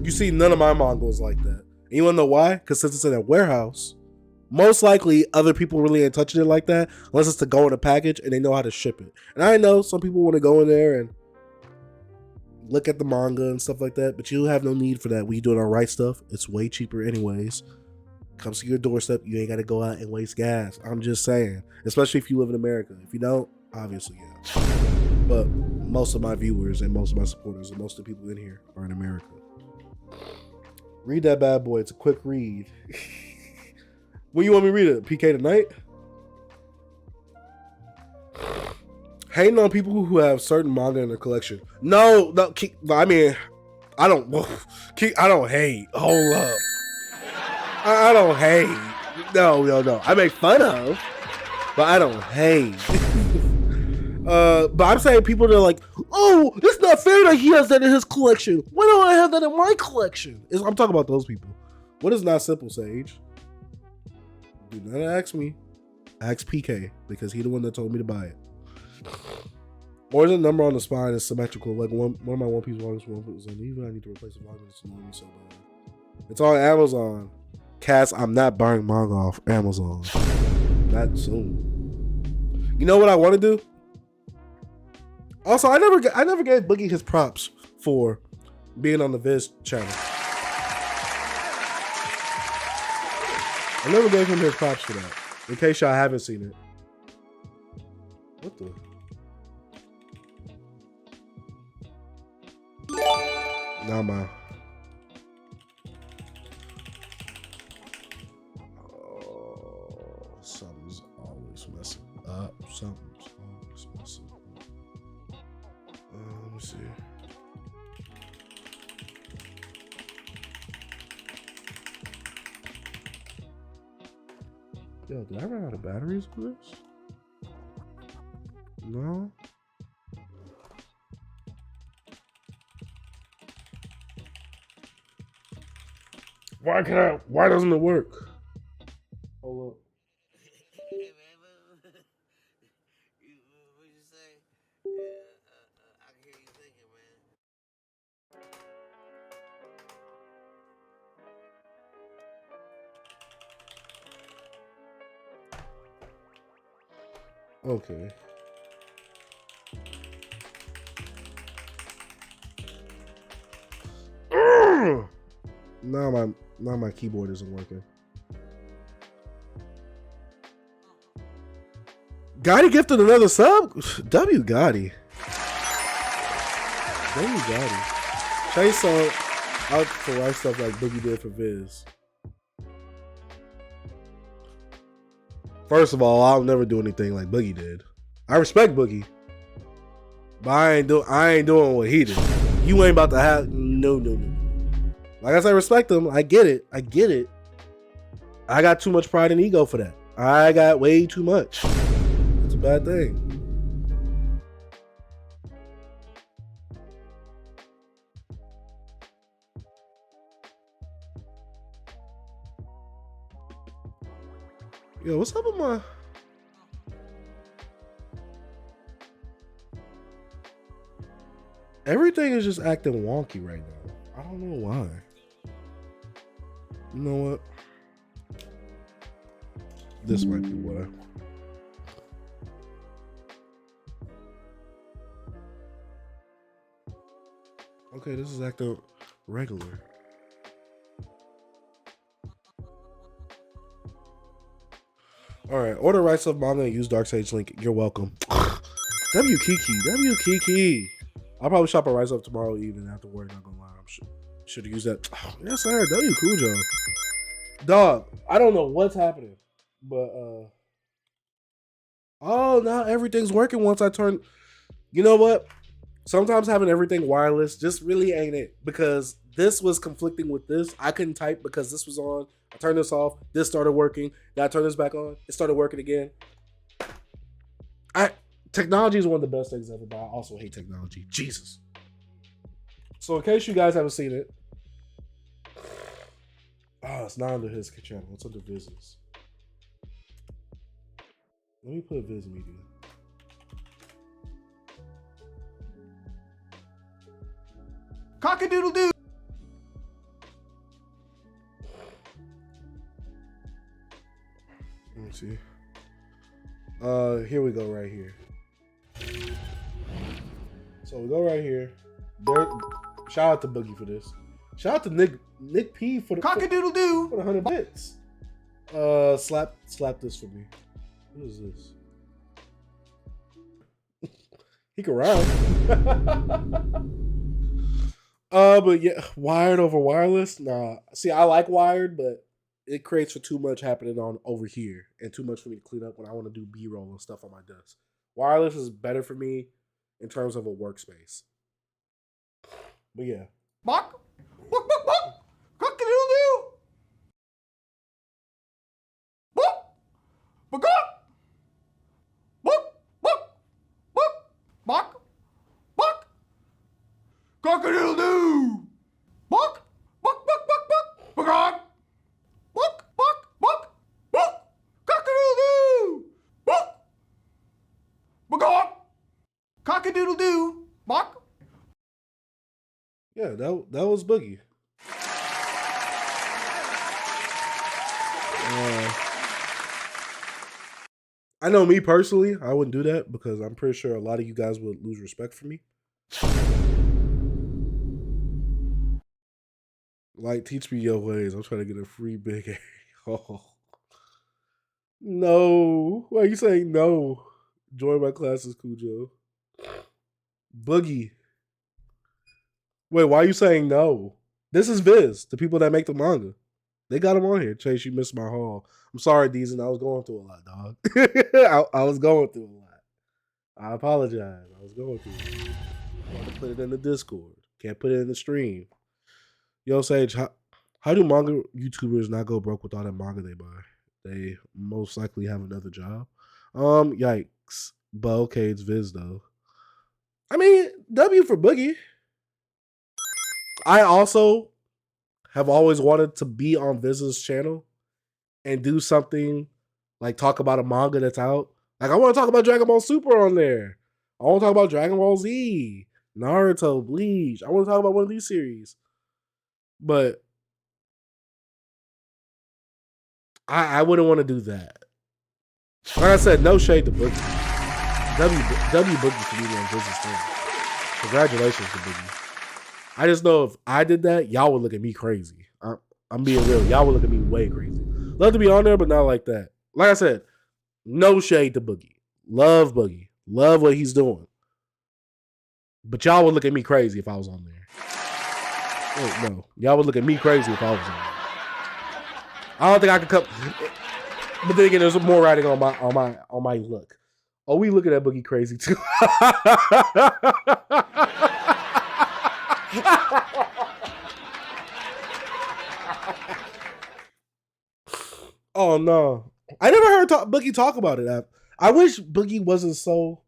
You see, none of my mangas like that. And you wanna know why? Because since it's in a warehouse, most likely other people really ain't touching it like that unless it's to go in a package and they know how to ship it. And I know some people want to go in there and look at the manga and stuff like that, but you have no need for that when you do it on Right Stuff. It's way cheaper anyways. Comes to your doorstep. You ain't got to go out and waste gas. I'm just saying, especially if you live in America. If you don't, obviously, yeah. But most of my viewers and most of my supporters and most of the people in here are in America. Read that bad boy. It's a quick read. When you want me to read it? PK tonight? Hating on people who have certain manga in their collection. No, I mean, I don't hate. Hold up. I don't hate. No. I make fun of, but I don't hate. But I'm saying people that are like, oh, it's not fair that he has that in his collection. Why don't I have that in my collection? I'm talking about those people. What is not simple, Sage? Do not ask me. Ask PK because he's the one that told me to buy it. Or is the number on the spine is symmetrical? Like one of my One Piece volumes was uneven. I need to replace the volume. It's annoying me so bad. It's on Amazon. Cass, I'm not buying manga off Amazon. Not soon. You know what I want to do? Also, I never gave Boogie his props for being on the Viz channel. I never gave him his props for that. In case y'all haven't seen it. What the? Nah, man. Oh, something's always messing up. Something's always messing up. Let me see. Yo, did I run out of batteries for this? No. Why doesn't it work? Hold up. Hey, man, what you say? I can hear you thinking, man. Okay. Now my keyboard isn't working. Gotti gifted another sub? W Gotti. Chase on out for Right Stuff like Boogie did for Viz. First of all, I'll never do anything like Boogie did. I respect Boogie, but I ain't doing what he did. You ain't about to have no. Like I said, I respect him. I get it. I got too much pride and ego for that. I got way too much. It's a bad thing. Yo, what's up with my... Everything is just acting wonky right now. I don't know why. You know what? This might be why. Okay, this is acting regular. Alright, order Right Stuff manga and use Dark Sage link. You're welcome. W Kiki. I'll probably shop at Right Stuff tomorrow evening after work, not gonna lie. I'm should have used that. Oh, yes, sir. W Cujo. Dog, I don't know what's happening. But oh, now everything's working once I turn. You know what? Sometimes having everything wireless just really ain't it, because this was conflicting with this. I couldn't type because this was on. I turned this off. This started working. Then I turned this back on. It started working again. Technology is one of the best things ever, but I also hate technology. Jesus. So in case you guys haven't seen it, it's not under his channel. It's under Viz's. Let me put Viz Media. Cock-a-doodle-doo. Let me see. Here we go right here. So we go right here. There, shout out to Boogie for this. Shout out to Nick P for the Cock-a-doodle-doo. for the 100 bits. Slap this for me. What is this? He can rhyme. But yeah, wired over wireless. Nah. See, I like wired, but it creates for too much happening on over here and too much for me to clean up when I want to do B-roll and stuff on my desk. Wireless is better for me in terms of a workspace. But yeah. Bark. Bark, bark, bark. Cock-a-doodle-doo. Bark. Bark. Bark. Bark. Bark. Bark. Bark. Cock-a-doodle-doo. Bark. Bark, bark, bark, bark. Bark. Bark, bark, bark. Bark. Cock-a-doodle-doo. Bark. Bark. Cock-a-doodle-doo. Bark. Yeah, that was Boogie. I know me personally, I wouldn't do that because I'm pretty sure a lot of you guys would lose respect for me. Like, teach me your ways. I'm trying to get a free big A. Oh. No. Why are you saying no? Join my classes, Cujo. Boogie. Wait, why are you saying no? This is Viz, the people that make the manga. They got him on here. Chase, you missed my haul. I'm sorry, Deezen. I was going through a lot, dog. I was going through a lot. I apologize. I was going through it. I want to put it in the Discord. Can't put it in the stream. Yo, Sage, how do manga YouTubers not go broke with all that manga they buy? They most likely have another job. Yikes. But okay, it's Viz, though. I mean, W for Boogie. I also have always wanted to be on Viz's channel and do something like talk about a manga that's out. Like, I want to talk about Dragon Ball Super on there. I want to talk about Dragon Ball Z, Naruto, Bleach. I want to talk about one of these series. But I wouldn't want to do that. Like I said, no shade to Boogie. W Boogie for being on Viz's thing. Congratulations to Boogie. I just know if I did that, y'all would look at me crazy. I'm being real. Y'all would look at me way crazy. Love to be on there, but not like that. Like I said, no shade to Boogie. Love Boogie. Love what he's doing. But y'all would look at me crazy if I was on there. Wait, no. Y'all would look at me crazy if I was on there. I don't think I could come. But then again, there's more writing on my look. Oh, we looking at Boogie crazy too. Oh no, I never heard Boogie talk about it. I wish Boogie wasn't so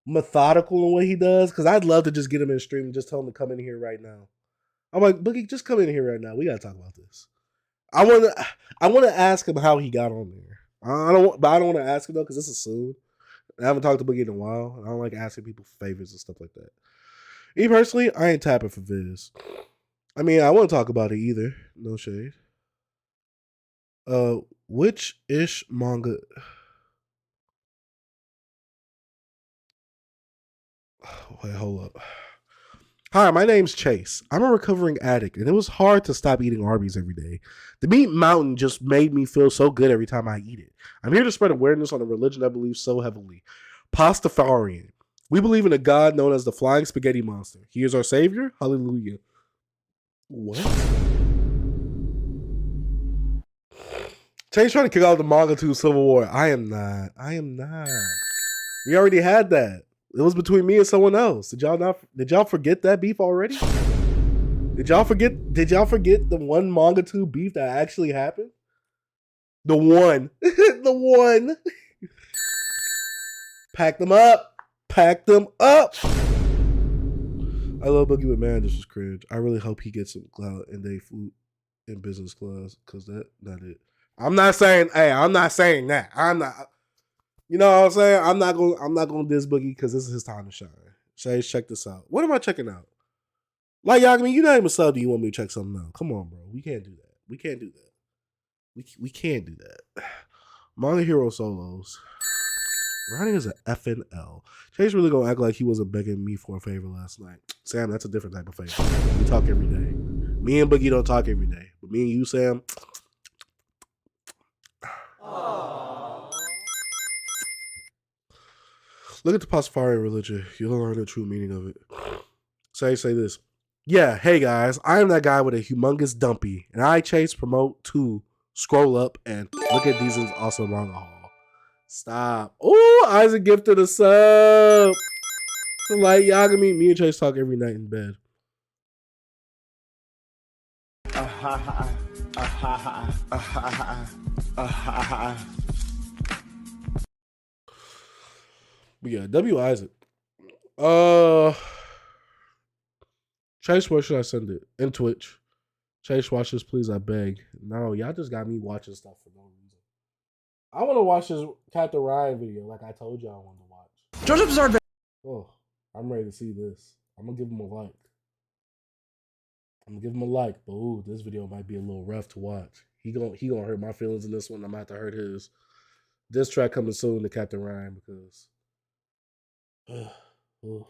methodical in what he does, because I'd love to just get him in stream and just tell him to come in here right now. I'm like, Boogie, just come in here right now. We gotta talk about this. I want to ask him how he got on there. I don't want to ask him though, because this is soon. I haven't talked to Boogie in a while. I don't like asking people for favors and stuff like that. Me personally, I ain't tapping for Viz. I mean, I won't talk about it either. No shade. Which ish manga? Wait, hold up. Hi, my name's Chase. I'm a recovering addict, and it was hard to stop eating Arby's every day. The meat mountain just made me feel so good every time I eat it. I'm here to spread awareness on a religion I believe so heavily. Pastafarian. We believe in a God known as the Flying Spaghetti Monster. He is our savior. Hallelujah. What? Chase trying to kick out the manga to Civil War. I am not. We already had that. It was between me and someone else. Did y'all forget that beef already? Did y'all forget the one manga 2 beef that actually happened? The one. The one. Pack them up. I love Boogie, but man, this was cringe. I really hope he gets some clout and they flew in business class because that not it. I'm not saying that. I'm not. You know what I'm saying? I'm not gonna diss Boogie because this is his time to shine. Shades, check this out. What am I checking out? Like Yagami, you're not even sub. Do you want me to check something out? Come on, bro. We can't do that. We can't do that. We can't do that. Manga Hero Solos. Writing is an effing L. Chase really gonna act like he wasn't begging me for a favor last night. Sam, that's a different type of favor. We talk every day. Me and Boogie don't talk every day. But me and you, Sam. Look at the Pastafarian religion. You'll learn the true meaning of it. Say this. Yeah, hey guys, I am that guy with a humongous dumpy, and I Chase promote to scroll up and look at these awesome manga haul. Stop. Oh, Isaac gifted a sub. So like Yagami, me and Chase talk every night in bed. But yeah, W Isaac. Chase, where should I send it? In Twitch. Chase, watch this, please, I beg. No, y'all just got me watching stuff for no reason. I want to watch this Captain Ryan video like I told y'all I wanted to watch. JoJo's Bizarre Adventure. Oh, I'm ready to see this. I'm going to give him a like. I'm going to give him a like, but ooh, this video might be a little rough to watch. He gonna hurt my feelings in this one. I'm going to have to hurt his. This track coming soon to Captain Ryan because... No,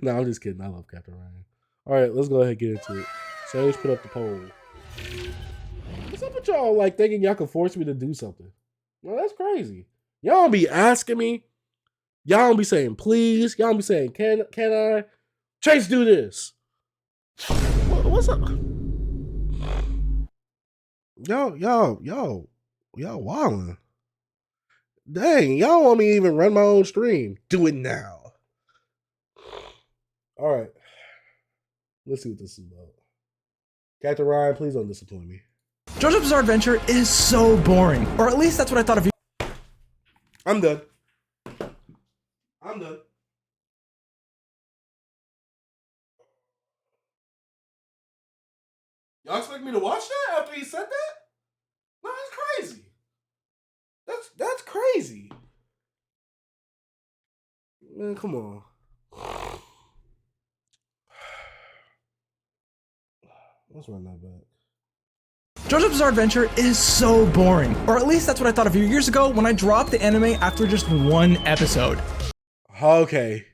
I'm just kidding. I love Captain Ryan. All right, let's go ahead and get into it. So let's put up the poll. What's up with y'all like thinking y'all can force me to do something? Well, that's crazy. Y'all don't be asking me. Y'all don't be saying please. Y'all don't be saying can I? Chase, do this. What's up? Y'all wildin'. Dang, y'all want me to even run my own stream. Do it now. All right. Let's see what this is about. Captain Ryan, please don't disappoint me. JoJo's Bizarre Adventure is so boring. Or at least that's what I thought of you. I'm done. Y'all expect me to watch that after he said that? No, that's crazy. That's crazy. Man, come on. Let's run that back. JoJo's Bizarre Adventure is so boring. Or at least that's what I thought a few years ago when I dropped the anime after just one episode. Okay.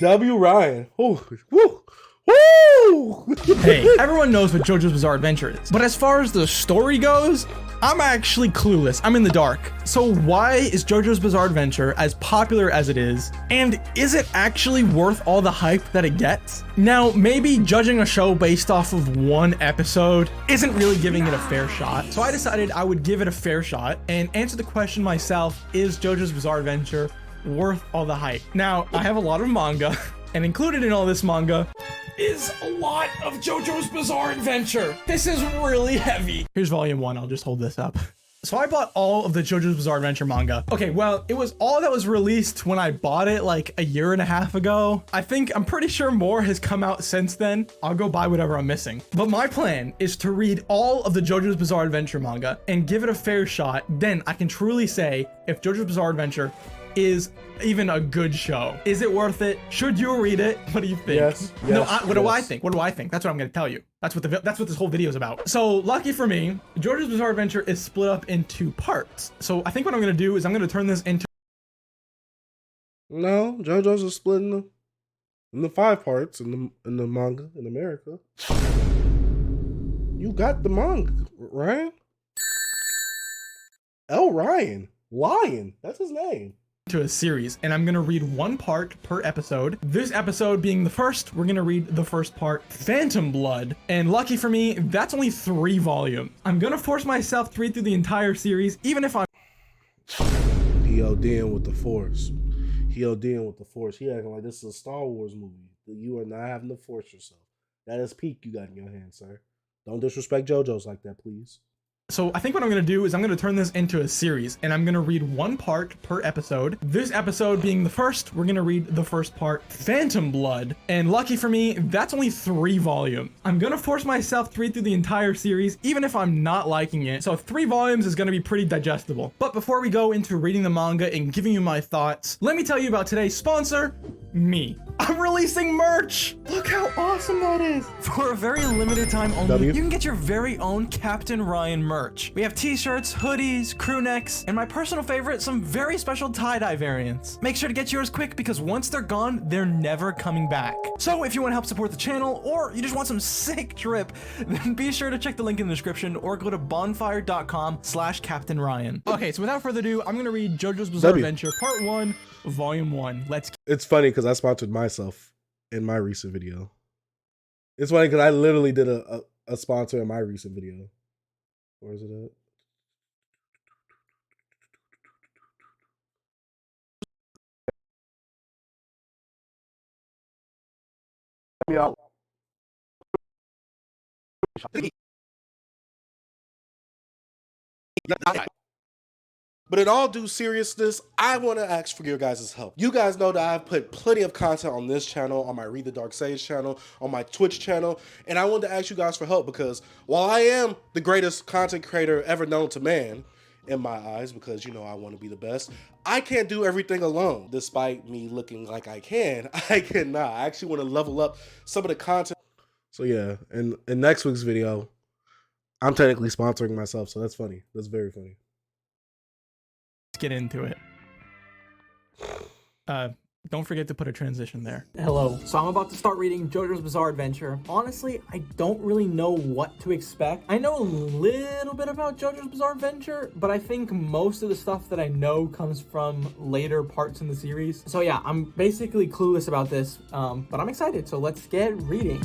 W. Ryan. Ooh, woo. Woo! Hey, everyone knows what JoJo's Bizarre Adventure is. But as far as the story goes, I'm actually clueless. I'm in the dark. So why is JoJo's Bizarre Adventure as popular as it is? And is it actually worth all the hype that it gets? Now, maybe judging a show based off of one episode isn't really giving it a fair shot. So I decided I would give it a fair shot and answer the question myself, is JoJo's Bizarre Adventure worth all the hype? Now, I have a lot of manga, and included in all this manga is a lot of JoJo's Bizarre Adventure. This is really heavy. Here's volume 1. I'll just hold this up. So I bought all of the JoJo's Bizarre Adventure manga. Okay, well, it was all that was released when I bought it like a year and a half ago. I'm pretty sure more has come out since then. I'll go buy whatever I'm missing. But my plan is to read all of the JoJo's Bizarre Adventure manga and give it a fair shot. Then I can truly say if JoJo's Bizarre Adventure is even a good show. Is it worth it? Should you read it? What do you think? Yes. No, what do I think? What do I think? That's what I'm going to tell you. That's what this whole video is about. So lucky for me, JoJo's Bizarre Adventure is split up into parts. So I think what I'm going to do is I'm going to turn this into... No, JoJo's is split in the 5 parts in the manga in America. You got the manga, Ryan. L. Ryan. Lion. That's his name. To a series, and I'm gonna read one part per episode. This episode being the first, we're gonna read the first part, Phantom Blood. And lucky for me, that's only 3 volumes. I'm gonna force myself to read through the entire series, even if I'm... He ODing with the Force. He acting like this is a Star Wars movie. You are not having to force yourself. That is peak you got in your hand, sir. Don't disrespect JoJo's like that, please. So I think what I'm gonna do is I'm gonna turn this into a series, and I'm gonna read one part per episode. This episode being the first, we're gonna read the first part, Phantom Blood. And lucky for me, that's only 3 volumes. I'm gonna force myself to read through the entire series, even if I'm not liking it. So 3 volumes is gonna be pretty digestible. But before we go into reading the manga and giving you my thoughts, let me tell you about today's sponsor, me. I'm releasing merch! Look how awesome that is! For a very limited time only, you can get your very own Captain Ryan merch. We have t-shirts, hoodies, crew necks, and my personal favorite, some very special tie-dye variants. Make sure to get yours quick because once they're gone, they're never coming back. So if you want to help support the channel, or you just want some sick drip, then be sure to check the link in the description or go to bonfire.com/Captain Ryan. Okay, so without further ado, I'm gonna read JoJo's Bizarre Adventure Part 1, Volume 1. It's funny because I sponsored myself in my recent video. It's funny because I literally did a sponsor in my recent video. Where is it at? But in all due seriousness, I want to ask for your guys' help. You guys know that I've put plenty of content on this channel, on my Read the Dark Sage channel, on my Twitch channel, and I wanted to ask you guys for help because while I am the greatest content creator ever known to man, in my eyes, because you know I want to be the best, I can't do everything alone. Despite me looking like I cannot. I actually want to level up some of the content. So yeah, in next week's video, I'm technically sponsoring myself, so that's funny. That's very funny. Get into it. Don't forget to put a transition there. Hello. So I'm about to start reading JoJo's Bizarre Adventure. Honestly, I don't really know what to expect. I know a little bit about JoJo's Bizarre Adventure, but I think most of the stuff that I know comes from later parts in the series. So yeah, I'm basically clueless about this, but I'm excited. So let's get reading.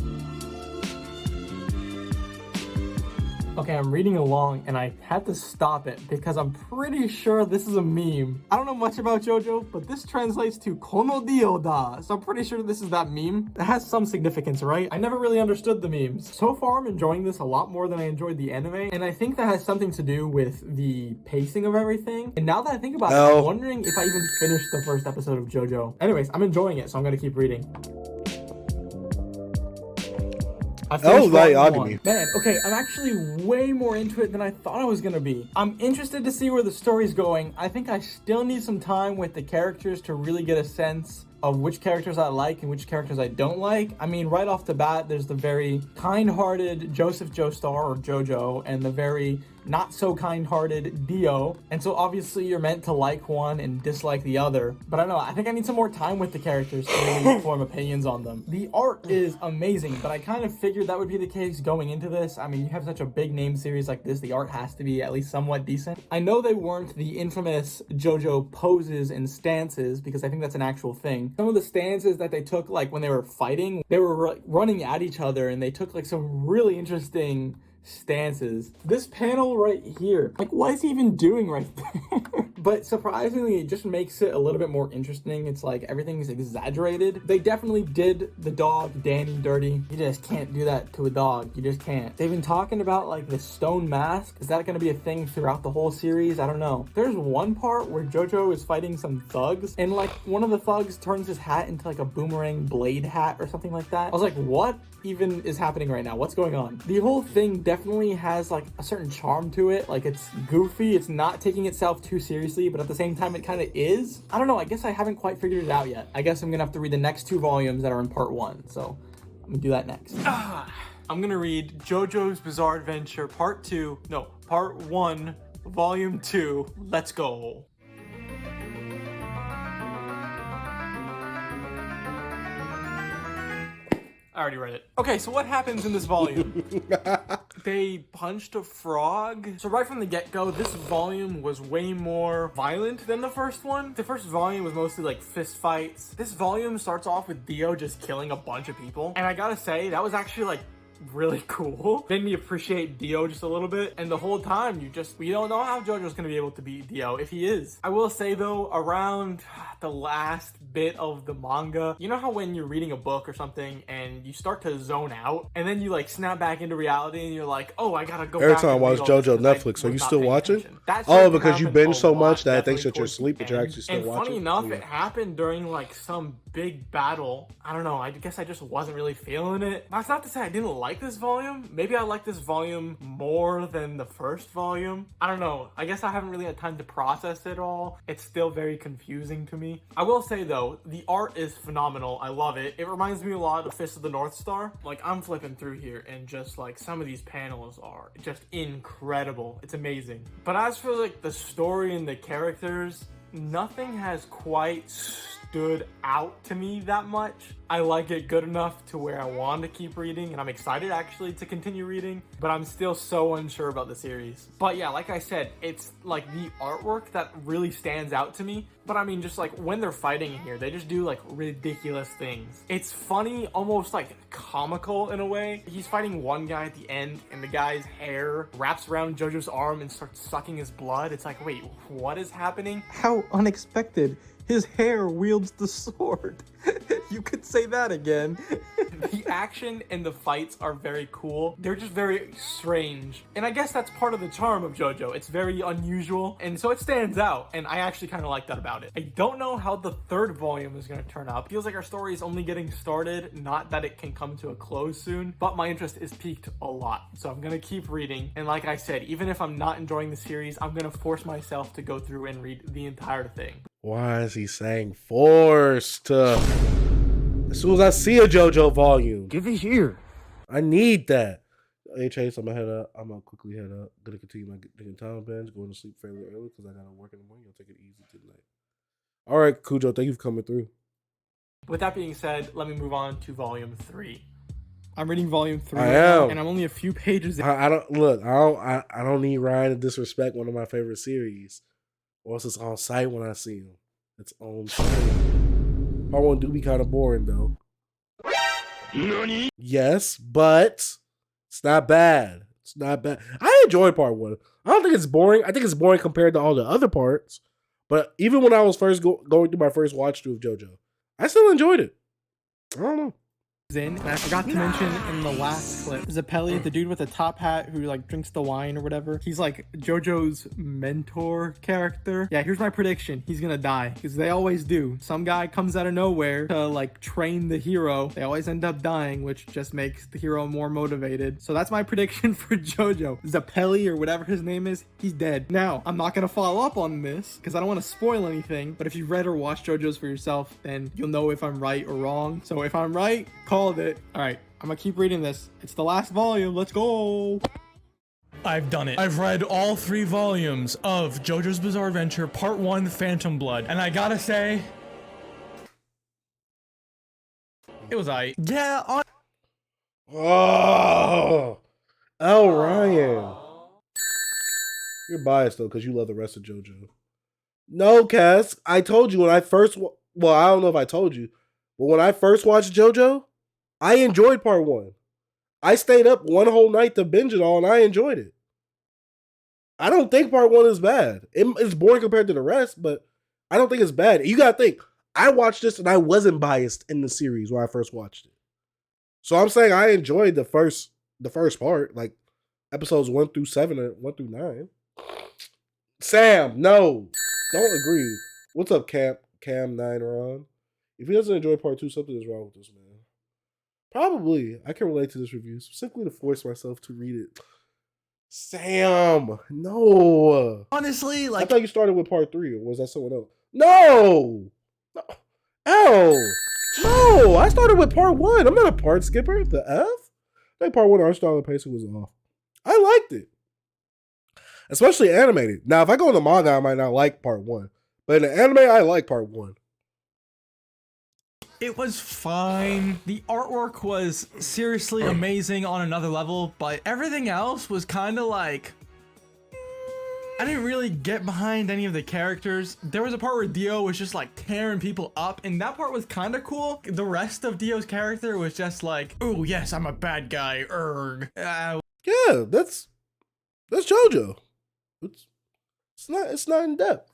Okay, I'm reading along and I had to stop it because I'm pretty sure this is a meme. I don't know much about JoJo, but this translates to Kono Dio da. So I'm pretty sure this is that meme. It has some significance, right? I never really understood the memes. So far, I'm enjoying this a lot more than I enjoyed the anime. And I think that has something to do with the pacing of everything. And now that I think about it, I'm wondering if I even finished the first episode of JoJo. Anyways, I'm enjoying it, so I'm gonna keep reading. Man, okay, I'm actually way more into it than I thought I was gonna be. I'm interested to see where the story's going. I think I still need some time with the characters to really get a sense of which characters I like and which characters I don't like. I mean, right off the bat, there's the very kind-hearted Joseph Joestar, or Jojo, and the very not so kind-hearted Dio. And so obviously you're meant to like one and dislike the other. But I don't know, I think I need some more time with the characters to really form opinions on them. The art is amazing, but I kind of figured that would be the case going into this. I mean, you have such a big name series like this, the art has to be at least somewhat decent. I know they weren't the infamous JoJo poses and stances, because I think that's an actual thing. Some of the stances that they took, like when they were fighting, they were running at each other and they took like some really interesting stances. This panel right here, like what is he even doing right there? But surprisingly, it just makes it a little bit more interesting. It's like everything's exaggerated. They definitely did the dog Danny dirty. You just can't do that to a dog. You just can't. They've been talking about like the stone mask. Is that going to be a thing throughout the whole series? I don't know. There's one part where JoJo is fighting some thugs and like one of the thugs turns his hat into like a boomerang blade hat or something like that. I was like, what even is happening right now? What's going on? The whole thing definitely has like a certain charm to it. Like it's goofy. It's not taking itself too seriously, but at the same time it kind of is. I don't know. I guess I haven't quite figured it out yet. I guess I'm gonna have to read the next 2 volumes that are in part 1. So I'm gonna do that next. I'm gonna read JoJo's Bizarre Adventure part 1, volume 2. Let's go. I already read it. Okay, so what happens in this volume? They punched a frog. So right from the get-go, this volume was way more violent than the first one. The first volume was mostly like fist fights. This volume starts off with Dio just killing a bunch of people. And I gotta say, that was actually like really cool. Made me appreciate Dio just a little bit. And the whole time we don't know how JoJo's gonna be able to beat Dio if he is. I will say though, around the last bit of the manga. You know how when you're reading a book or something and you start to zone out and then you like snap back into reality and you're like, oh, I gotta go Every back time I and watch read all JoJo this 'cause Netflix, I are you was not still paying watching? attention. That Oh, started to because you happen binge a so lot, much that it definitely thinks that you're towards the asleep, but you're end. actually still and watching? funny enough, Yeah. it happened during like some big battle. I don't know. I guess I just wasn't really feeling it. That's not to say I didn't like this volume. Maybe I like this volume more than the first volume. I don't know. I guess I haven't really had time to process it all. It's still very confusing to me. I will say though, the art is phenomenal. I love it. It reminds me a lot of Fist of the North Star. Like I'm flipping through here and just like some of these panels are just incredible. It's amazing. But as for like the story and the characters, nothing has quite stood out to me that much. I like it good enough to where I want to keep reading, and I'm excited actually to continue reading, but I'm still so unsure about the series. But yeah, like I said, it's like the artwork that really stands out to me. But I mean, just like when they're fighting in here, they just do like ridiculous things. It's funny, almost like comical in a way. He's fighting one guy at the end, and the guy's hair wraps around JoJo's arm and starts sucking his blood. It's like, wait, what is happening? How unexpected. His hair wields the sword. You could say that again. The action and the fights are very cool. They're just very strange. And I guess that's part of the charm of JoJo. It's very unusual, and so it stands out, and I actually kind of like that about it. I don't know how the third volume is going to turn out. Feels like our story is only getting started, not that it can come to a close soon, but my interest is piqued a lot. So I'm going to keep reading, and like I said, even if I'm not enjoying the series, I'm going to force myself to go through and read the entire thing. Why is he saying forced? As soon as I see a JoJo volume, Give it here. I need that. Hey Chase, I'm gonna quickly head up. Gonna continue my time binge. Going to sleep fairly early because I gotta work in the morning. I'll take it easy tonight. All right, Cujo, thank you for coming through. With that being said, let me move on to volume 3. I'm reading volume 3 I am. and I'm only a few pages in. I don't look. I don't need Ryan to disrespect one of my favorite series. Or else it's on site when I see him. It's on site. Part 1 do be kind of boring though. Nani? Yes, but it's not bad. It's not bad. I enjoyed part 1. I don't think it's boring. I think it's boring compared to all the other parts. But even when I was first going through my first watch through of JoJo, I still enjoyed it. I don't know. In, and I forgot to mention in the last clip, Zappelli, the dude with the top hat who like drinks the wine or whatever, he's like JoJo's mentor character. Yeah, here's my prediction. He's gonna die, because they always do. Some guy comes out of nowhere to like train the hero. They always end up dying, which just makes the hero more motivated. So that's my prediction for JoJo. Zappelli or whatever his name is, he's dead. Now, I'm not gonna follow up on this because I don't want to spoil anything, but if you've read or watched JoJo's for yourself, then you'll know if I'm right or wrong. So if I'm right, called it. All right, I'm gonna keep reading this. It's the last volume. Let's go. I've done it. I've read all 3 volumes of JoJo's Bizarre Adventure Part 1 Phantom Blood, and I gotta say, it was aight. Yeah. Oh, Ryan. You're biased though because you love the rest of JoJo. No, Cass. I told you when I first. Well, I don't know if I told you, but when I first watched JoJo, I enjoyed part 1. I stayed up one whole night to binge it all, and I enjoyed it. I don't think part 1 is bad. It's boring compared to the rest, but I don't think it's bad. You gotta think, I watched this and I wasn't biased in the series when I first watched it. So I'm saying I enjoyed the first part, like episodes 1 through 7 and 1 through 9. Sam, no, don't agree. What's up, Cam9 Ron? If he doesn't enjoy part 2, something is wrong with this man. Probably. I can relate to this review, specifically to force myself to read it. Sam, no. Honestly, I like, thought you started with part 3, or was that someone else? No! L! No! I started with part 1. I'm not a part skipper. The F? I think part 1 art style and pacing was off. I liked it. Especially animated. Now, if I go in the manga, I might not like part 1. But in the anime, I like part 1. it was fine. The artwork was seriously amazing on another level, but everything else was kind of like, I didn't really get behind any of the characters. There was a part where Dio was just like tearing people up, and that part was kind of cool. The rest of Dio's character was just like, oh yes, I'm a bad guy, erg. Yeah, that's JoJo. It's not in depth.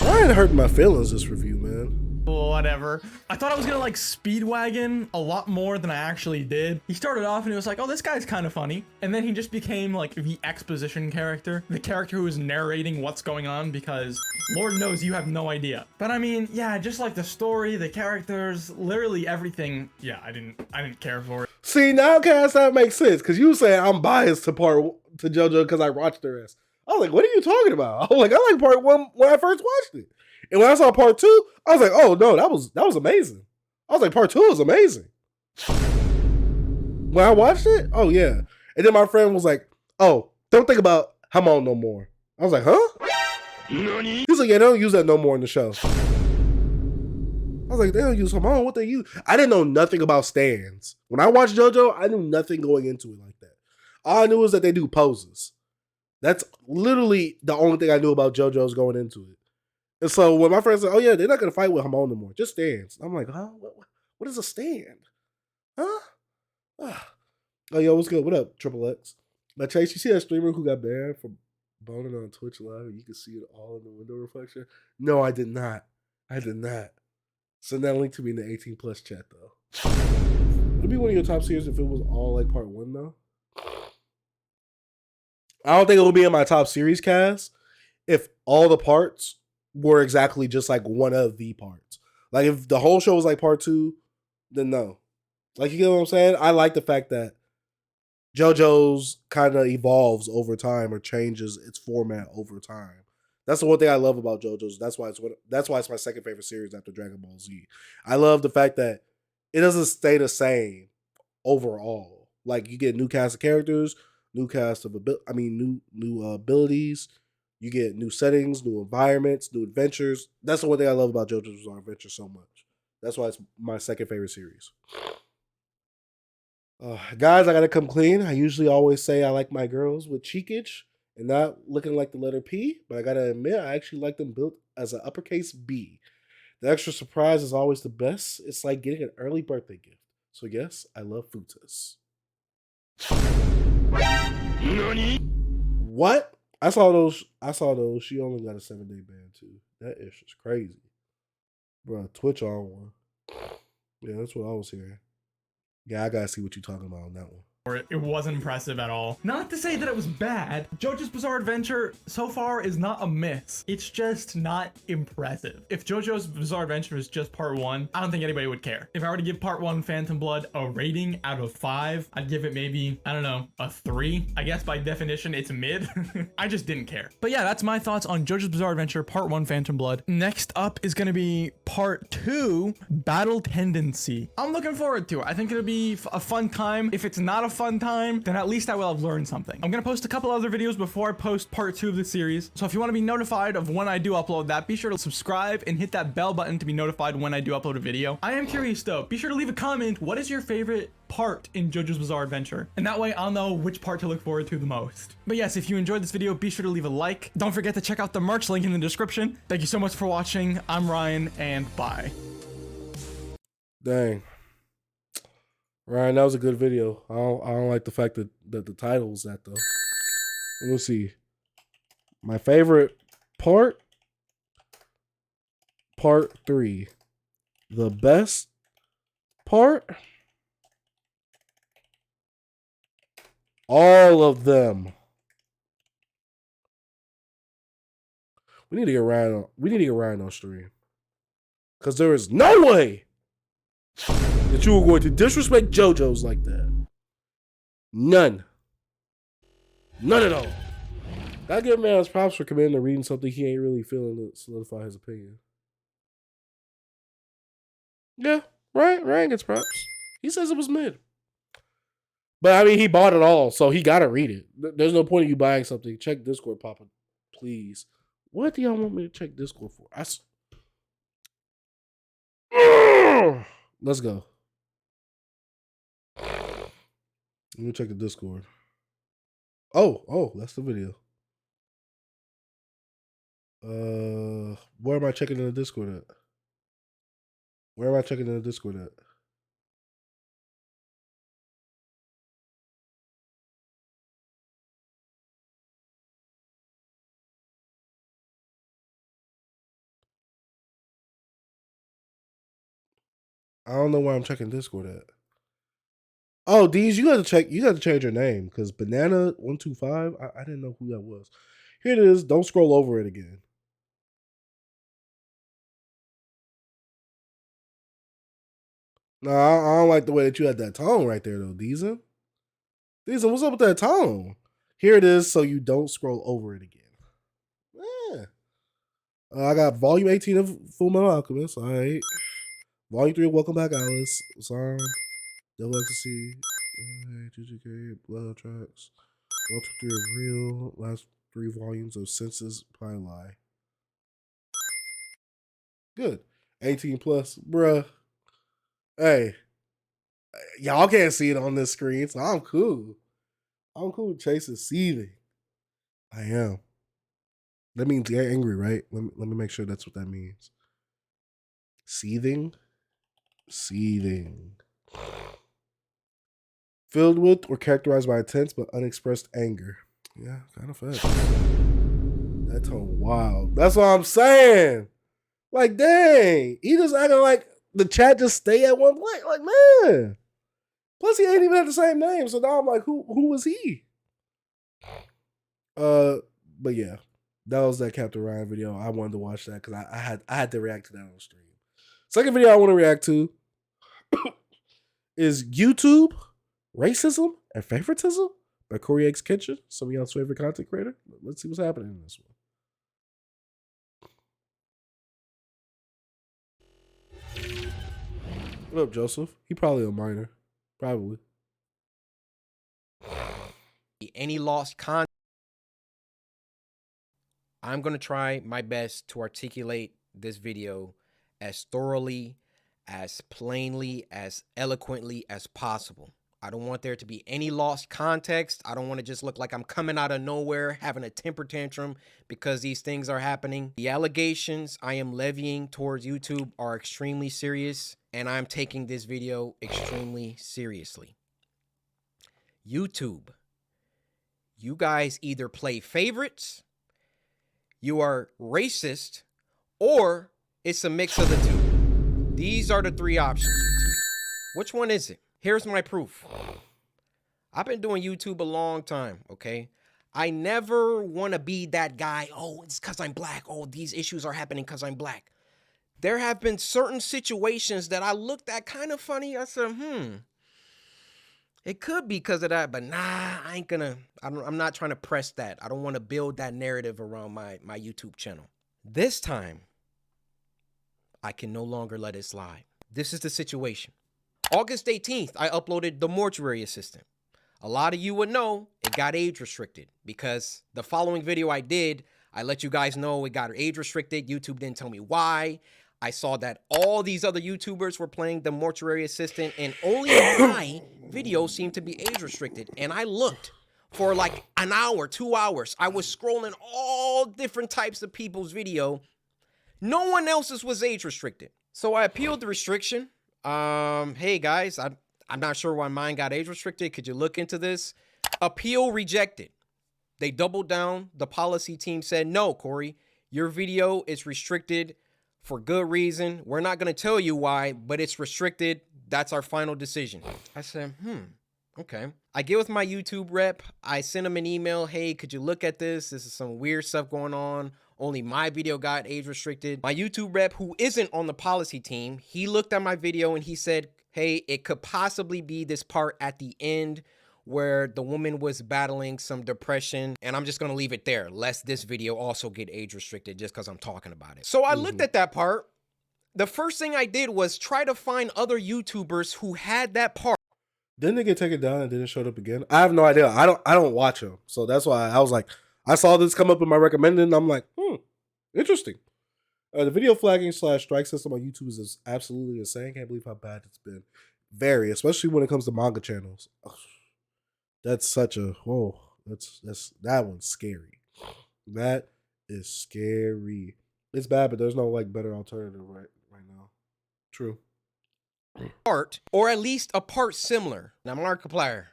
Ryan hurt my feelings this review, man. Whatever. I thought I was gonna like Speedwagon a lot more than I actually did. He started off and he was like, oh, this guy's kind of funny. And then he just became like the exposition character, the character who is narrating what's going on because Lord knows you have no idea. But I mean, yeah, just like the story, the characters, literally everything. Yeah, I didn't care for it. See, now Cass, that makes sense. Cause you say I'm biased to JoJo because I watched the rest. I was like, what are you talking about? I was like, I like part 1 when I first watched it. And when I saw part 2, I was like, oh no, that was amazing. I was like, part 2 is amazing. When I watched it, oh yeah. And then my friend was like, oh, don't think about Hamon no more. I was like, huh? He was like, yeah, they don't use that no more in the show. I was like, they don't use Hamon, what they use? I didn't know nothing about stands. When I watched JoJo, I knew nothing going into it like that. All I knew was that they do poses. That's literally the only thing I knew about JoJo's going into it. And so when my friend said, oh yeah, they're not going to fight with Hamon no more, just stands. I'm like, huh? What is a stand? Huh? Oh, yo, what's good? What up, Triple X? Now, Chase, you see that streamer who got banned for boning on Twitch Live and you can see it all in the window reflection? No, I did not. Send that link to me in the 18 plus chat, though. Would it be one of your top series if it was all like part 1, though? I don't think it would be in my top series cast if all the parts were exactly just like one of the parts. Like if the whole show was like part 2, then no. Like, you get what I'm saying? I like the fact that JoJo's kind of evolves over time or changes its format over time. That's the one thing I love about JoJo's. That's why it's my second favorite series after Dragon Ball Z. I love the fact that it doesn't stay the same overall. Like you get new cast of characters, new cast of new abilities. You get new settings, new environments, new adventures. That's the one thing I love about JoJo's Bizarre Adventure so much. That's why it's my second favorite series. Guys, I gotta come clean. I usually always say I like my girls with cheekage and not looking like the letter P, but I gotta admit I actually like them built as an uppercase B. The extra surprise is always the best. It's like getting an early birthday gift. So yes, I love Futas. What? I saw those. She only got a 7-day ban too. That is just crazy. Bro, Twitch on one. Yeah, that's what I was hearing. Yeah, I gotta see what you're talking about on that one. It wasn't impressive at all. Not to say that it was bad. JoJo's Bizarre Adventure so far is not a miss. It's just not impressive. If JoJo's Bizarre Adventure is just part 1, I don't think anybody would care. If I were to give part 1 Phantom Blood a rating out of 5, I'd give it maybe, I don't know, a 3. I guess by definition, it's mid. I just didn't care. But yeah, that's my thoughts on JoJo's Bizarre Adventure part 1 Phantom Blood. Next up is gonna be part 2 Battle Tendency. I'm looking forward to it. I think it'll be a fun time. If it's not a fun time, then at least I will have learned something. I'm gonna post a couple other videos before I post part 2 of the series. So if you want to be notified of when I do upload that, be sure to subscribe and hit that bell button to be notified when I do upload a video. I am curious though. Be sure to leave a comment. What is your favorite part in JoJo's Bizarre Adventure? And that way I'll know which part to look forward to the most. But yes, if you enjoyed this video, be sure to leave a like. Don't forget to check out the merch link in the description. Thank you so much for watching. I'm Ryan and bye. Dang. Ryan, that was a good video. I don't like the fact that the title was that though. We'll see. My favorite part 3. The best part? All of them. We need to get Ryan on stream. Because there is no way that you were going to disrespect JoJo's like that. None at all. Gotta give man his props for committing to reading something he ain't really feeling to solidify his opinion. Yeah, Ryan gets props. He says it was mid. But I mean, he bought it all, so he gotta read it. There's no point in you buying something. Check Discord, Papa, please. What do y'all want me to check Discord for? Let's go. Let me check the Discord. Oh, that's the video. Where am I checking in the Discord at? Where am I checking in the Discord at? I don't know why I'm checking Discord at. Oh, D's, you got to check. You got to change your name because Banana125. I didn't know who that was. Here it is. Don't scroll over it again. No, I don't like the way that you had that tone right there, though, Deezen. Deezen, what's up with that tone? Here it is, so you don't scroll over it again. Yeah. I got Volume 18 of Full Metal Alchemist. All right. Volume 3 of Welcome Back, Alice. Song. Devil Ecstasy. 2GK. Blood Tracks. 1, 2, 3 of Real. Last 3 volumes of Senses. Pine Lie. Good. 18 plus. Bruh. Hey. Y'all can't see it on this screen, so I'm cool. I'm cool. Chase is seething. I am. That means get angry, right? Let me make sure that's what that means. Seething. Seething. Filled with or characterized by intense but unexpressed anger. Yeah, kind of fact. That tone wild. That's what I'm saying. Like, dang. He just acting like the chat just stay at one place. Like, man. Plus, he ain't even had the same name. So now I'm like, who was he? But yeah. That was that Captain Ryan video. I wanted to watch that because I had to react to that on stream. Second video I want to react to is YouTube Racism and Favoritism by Corey X Kitchen, some of y'all's favorite content creator. Let's see what's happening in this one. What up, Joseph? He probably a minor. Probably. Any lost content. I'm going to try my best to articulate this video as thoroughly, as plainly, as eloquently as possible. I don't want there to be any lost context. I don't want to just look like I'm coming out of nowhere, having a temper tantrum because these things are happening. The allegations I am levying towards YouTube are extremely serious, and I'm taking this video extremely seriously. YouTube, you guys either play favorites, you are racist, or it's a mix of the two. These are the 3 options, YouTube. Which one is it? Here's my proof. I've been doing YouTube a long time, okay? I never want to be that guy, oh, it's because I'm black. Oh, these issues are happening because I'm black. There have been certain situations that I looked at kind of funny. I said, it could be because of that, but nah, I'm not trying to press that. I don't want to build that narrative around my YouTube channel. This time, I can no longer let it slide. This is the situation. August 18th, I uploaded The Mortuary Assistant. A lot of you would know it got age restricted because the following video I did, I let you guys know it got age restricted. YouTube didn't tell me why. I saw that all these other YouTubers were playing The Mortuary Assistant and only my video seemed to be age restricted. And I looked for like an hour, 2 hours. I was scrolling all different types of people's video. No one else's was age restricted. So I appealed the restriction. Hey guys, I'm not sure why mine got age restricted. Could you look into this? Appeal rejected. They doubled down. The policy team said, no, Corey, your video is restricted for good reason. We're not going to tell you why, but it's restricted. That's our final decision. I said, okay. I get with my YouTube rep. I sent him an email. Hey, could you look at this? This is some weird stuff going on. Only my video got age restricted. My YouTube rep, who isn't on the policy team, he looked at my video and he said, hey, it could possibly be this part at the end where the woman was battling some depression. And I'm just going to leave it there, lest this video also get age restricted just because I'm talking about it. So I looked at that part. The first thing I did was try to find other YouTubers who had that part. Didn't they get taken down and didn't show up again? I have no idea. I don't watch them. So that's why I was like, I saw this come up in my recommended and I'm like, interesting. The video flagging / strike system on YouTube is absolutely insane. Can't believe how bad it's been. Very, especially when it comes to manga channels. Ugh. That's such a that one's scary. That is scary. It's bad, but there's no like better alternative right now. True. Part, or at least a part similar. Now, Markiplier,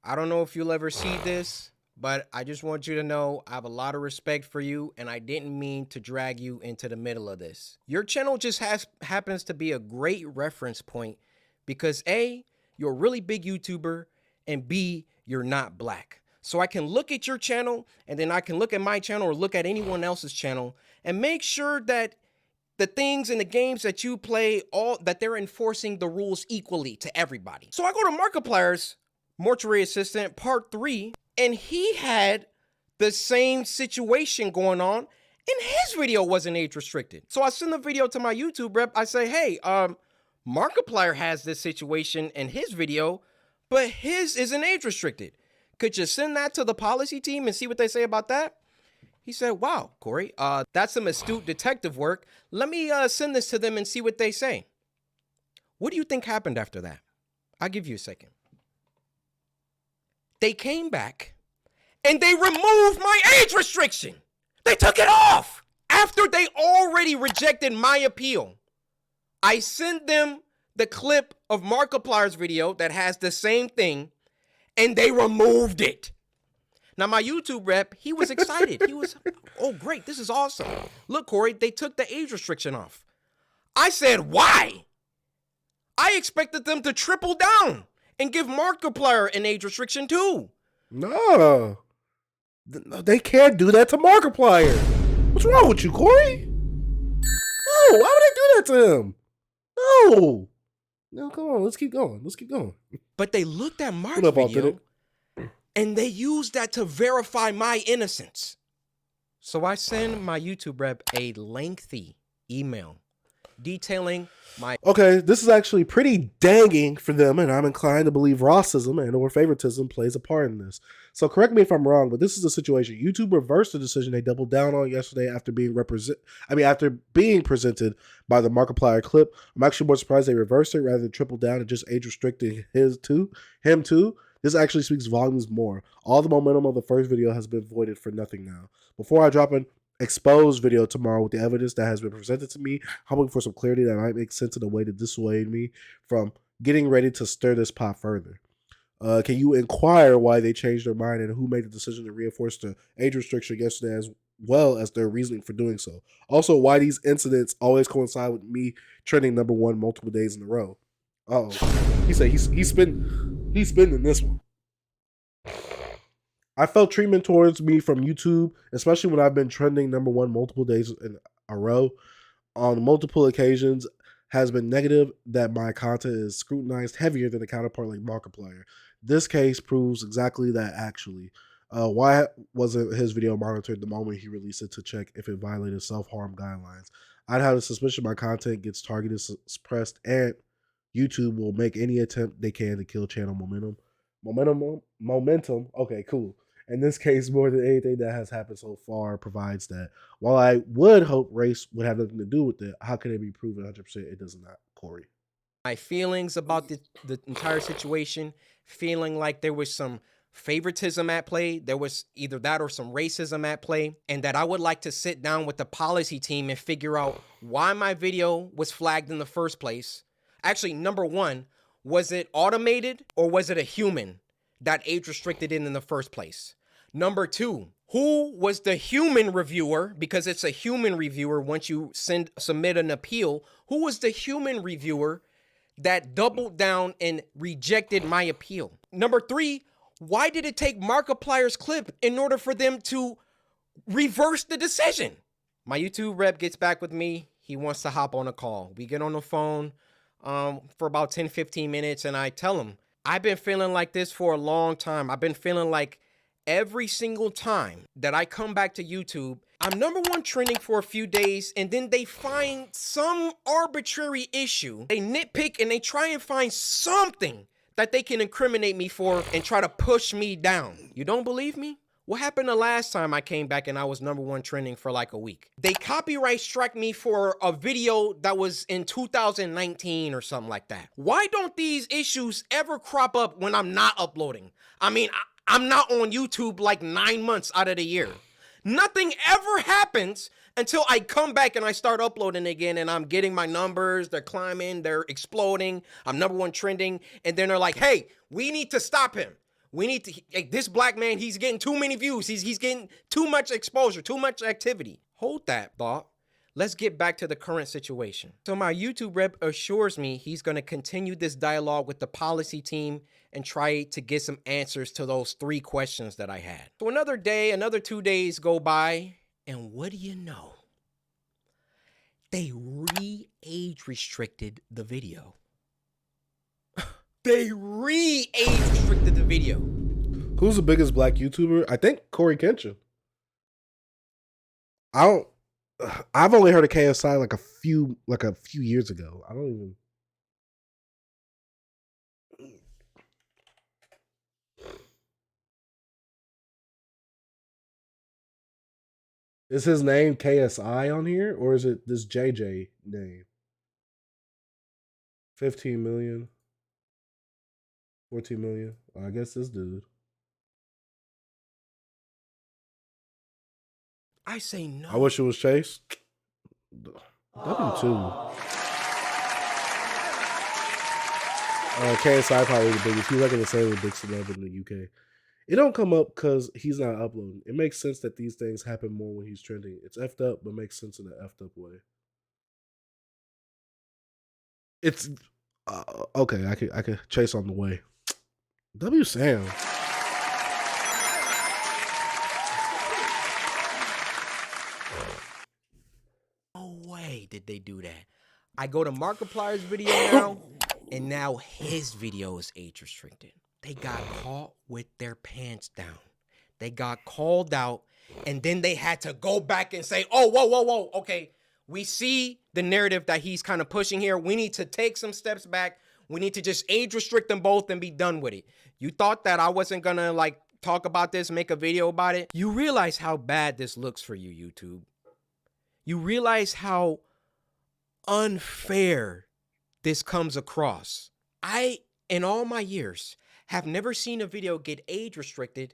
I don't know if you'll ever see this, but I just want you to know I have a lot of respect for you, and I didn't mean to drag you into the middle of this. Your channel just happens to be a great reference point because A, you're a really big YouTuber, and B, you're not black. So I can look at your channel, and then I can look at my channel or look at anyone else's channel and make sure that the things and the games that you play, that they're enforcing the rules equally to everybody. So I go to Markiplier's Mortuary Assistant Part 3, and he had the same situation going on, and his video wasn't age restricted. So I send the video to my YouTube rep. I say, hey, Markiplier has this situation in his video, but his isn't age restricted. Could you send that to the policy team and see what they say about that? He said, wow, Corey, that's some astute detective work. Let me send this to them and see what they say. What do you think happened after that? I'll give you a second. They came back and they removed my age restriction. They took it off after they already rejected my appeal. I sent them the clip of Markiplier's video that has the same thing, and they removed it. Now, my YouTube rep, he was excited. He was, oh, great, this is awesome. Look, Corey, they took the age restriction off. I said, why? I expected them to triple down and give Markiplier an age restriction too. No. They can't do that to Markiplier. What's wrong with you, Corey? No, why would they do that to him? No. No, come on, let's keep going. Let's keep going. But they looked at Mark's video and they used that to verify my innocence. So I send my YouTube rep a lengthy email detailing my... Okay, this is actually pretty danging for them, and I'm inclined to believe racism and or favoritism plays a part in this. So correct me if I'm wrong, but this is the situation. YouTube reversed the decision they doubled down on yesterday after being presented by the Markiplier clip. I'm actually more surprised they reversed it rather than triple down and just age restricting him too. This actually speaks volumes more. All the momentum of the first video has been voided for nothing now. Before I drop an exposed video tomorrow with the evidence that has been presented to me, hoping for some clarity that might make sense in a way to dissuade me from getting ready to stir this pot further. Can you inquire why they changed their mind and who made the decision to reinforce the age restriction yesterday, as well as their reasoning for doing so? Also, why these incidents always coincide with me trending #1 multiple days in a row? He said he's spinning this one. I felt treatment towards me from YouTube, especially when I've been trending #1 multiple days in a row on multiple occasions, has been negative that my content is scrutinized heavier than a counterpart like Markiplier. This case proves exactly that, actually. Why wasn't his video monitored the moment he released it to check if it violated self-harm guidelines? I'd have a suspicion my content gets targeted, suppressed, and YouTube will make any attempt they can to kill channel momentum. Momentum. Okay, cool. In this case, more than anything that has happened so far provides that. While I would hope race would have nothing to do with it, how can it be proven 100%? It does not, Corey. My feelings about the entire situation, feeling like there was some favoritism at play, there was either that or some racism at play, and that I would like to sit down with the policy team and figure out why my video was flagged in the first place. Actually, #1, was it automated or was it a human that age restricted it in the first place? #2, who was the human reviewer? Because it's a human reviewer once you submit an appeal. Who was the human reviewer that doubled down and rejected my appeal? #3, why did it take Markiplier's clip in order for them to reverse the decision? My YouTube rep gets back with me. He wants to hop on a call. We get on the phone for about 10-15 minutes, and I tell him, I've been feeling like this for a long time. I've been feeling like every single time that I come back to YouTube, I'm #1 trending for a few days, and then they find some arbitrary issue. They nitpick and they try and find something that they can incriminate me for and try to push me down. You don't believe me? What happened the last time I came back and I was #1 trending for like a week? They copyright struck me for a video that was in 2019 or something like that. Why don't these issues ever crop up when I'm not uploading? I mean, I'm not on YouTube like 9 months out of the year. Nothing ever happens until I come back and I start uploading again, and I'm getting my numbers, they're climbing, they're exploding, I'm #1 trending, and then they're like, hey, we need to stop him. We need to, like, this black man, he's getting too many views. He's getting too much exposure, too much activity. Hold that thought. Let's get back to the current situation. So my YouTube rep assures me he's going to continue this dialogue with the policy team and try to get some answers to those 3 questions that I had. So another day, another 2 days go by, and what do you know? They re-age restricted the video. They re-age restricted the video. Who's the biggest black YouTuber? I think Corey Kenshin. I've only heard of KSI like a few years ago. I don't even. Is his name KSI on here, or is it this JJ name? 15 million. 14 million. I guess this dude. I say no. I wish it was Chase. W2. KSI probably the biggest. He's like in the same with Big Celeb in the UK. It don't come up because he's not uploading. It makes sense that these things happen more when he's trending. It's effed up, but makes sense in an effed up way. It's okay. I could Chase on the way. W Sam. No way did they do that. I go to Markiplier's video now, and now his video is age restricted. They got caught with their pants down. They got called out, and then they had to go back and say, oh, whoa. Okay, we see the narrative that he's kind of pushing here. We need to take some steps back. We need to just age restrict them both and be done with it. You thought that I wasn't going to, like, talk about this, make a video about it? You realize how bad this looks for you, YouTube. You realize how unfair this comes across. I, in all my years, have never seen a video get age restricted,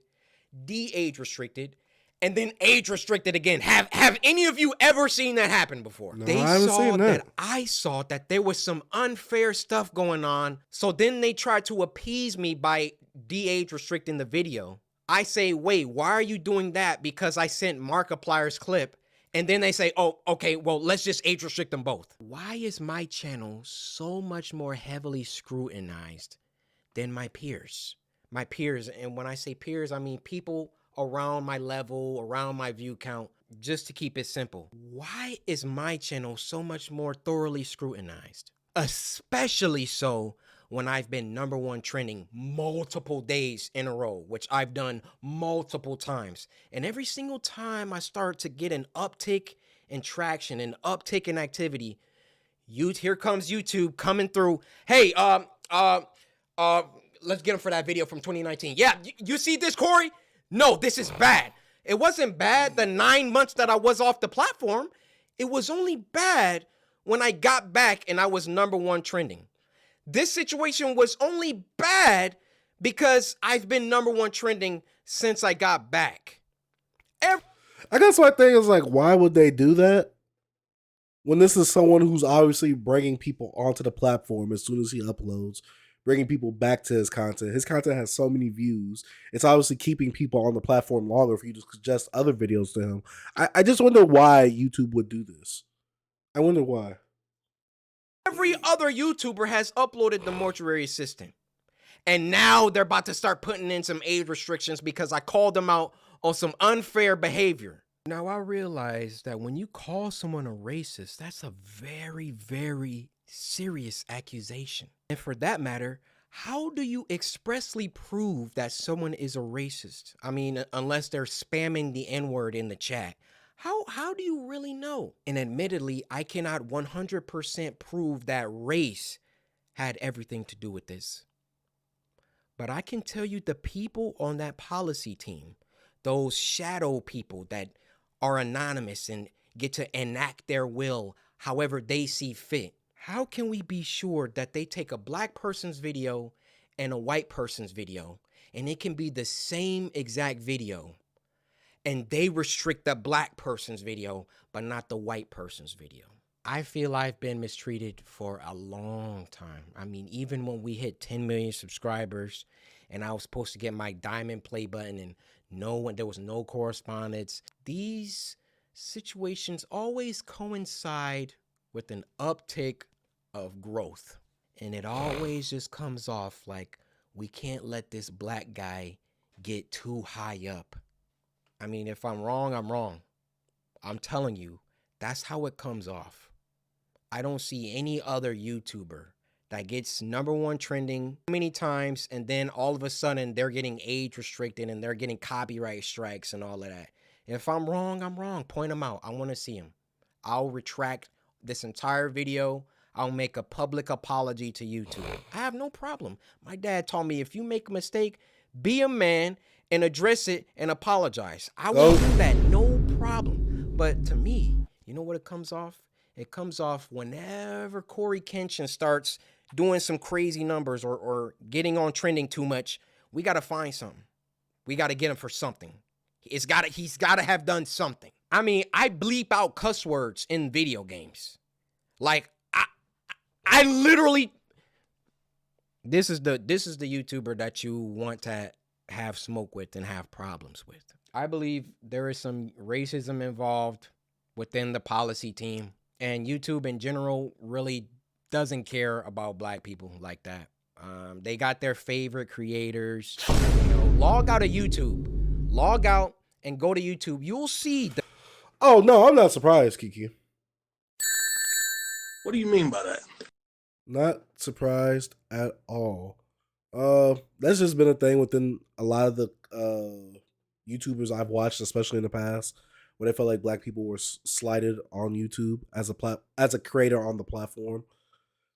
de-age restricted, and then age restricted again. Have any of you ever seen that happen before? No, They I haven't saw seen that. I saw that there was some unfair stuff going on. So then they tried to appease me by de-age restricting the video. I say, wait, why are you doing that? Because I sent Markiplier's clip. And then they say, oh, okay, well, let's just age restrict them both. Why is my channel so much more heavily scrutinized than my peers? My peers, and when I say peers, I mean people around my level, around my view count, just to keep it simple. Why is my channel so much more thoroughly scrutinized? Especially so when I've been #1 trending multiple days in a row, which I've done multiple times. And every single time I start to get an uptick in traction, an uptick in activity, here comes YouTube coming through. Hey, let's get him for that video from 2019. Yeah, you see this, Corey? No, this is bad. It wasn't bad the 9 months that I was off the platform. It was only bad when I got back and I was #1 trending. This situation was only bad because I've been #1 trending since I got back. I guess my thing is like, why would they do that? When this is someone who's obviously bringing people onto the platform as soon as he uploads, bringing people back to his content. His content has so many views. It's obviously keeping people on the platform longer for you to suggest other videos to him. I just wonder why YouTube would do this. I wonder why. Every other YouTuber has uploaded the Mortuary Assistant. And now they're about to start putting in some age restrictions because I called them out on some unfair behavior. Now I realize that when you call someone a racist, that's a very, very serious accusation. And for that matter, how do you expressly prove that someone is a racist? I mean, unless they're spamming the N-word in the chat. How do you really know? And admittedly, I cannot 100% prove that race had everything to do with this. But I can tell you the people on that policy team, those shadow people that are anonymous and get to enact their will however they see fit. How can we be sure that they take a black person's video and a white person's video, and it can be the same exact video, and they restrict the black person's video, but not the white person's video? I feel I've been mistreated for a long time. I mean, even when we hit 10 million subscribers and I was supposed to get my diamond play button, and there was no correspondence. These situations always coincide with an uptick of growth, and it always just comes off like we can't let this black guy get too high up. I mean, if I'm wrong, I'm wrong. I'm telling you, that's how it comes off. I don't see any other YouTuber that gets #1 trending many times, and then all of a sudden they're getting age restricted and they're getting copyright strikes and all of that. If I'm wrong, I'm wrong. Point them out. I want to see them. I'll retract this entire video. I'll make a public apology to YouTube. I have no problem. My dad taught me if you make a mistake, be a man and address it and apologize. I will do that, no problem. But to me, you know what it comes off? It comes off whenever Corey Kenshin starts doing some crazy numbers or getting on trending too much. We got to find something. We got to get him for something. He's got to have done something. I mean, I bleep out cuss words in video games. Like, I literally, this is the YouTuber that you want to have smoke with and have problems with. I believe there is some racism involved within the policy team, and YouTube in general really doesn't care about black people like that. They got their favorite creators. Log out of YouTube. Log out and go to YouTube. You'll see. Oh, no, I'm not surprised, Kiki. What do you mean by that? Not surprised at all. That's just been a thing within a lot of the YouTubers I've watched, especially in the past, where they felt like black people were slighted on YouTube as a creator on the platform.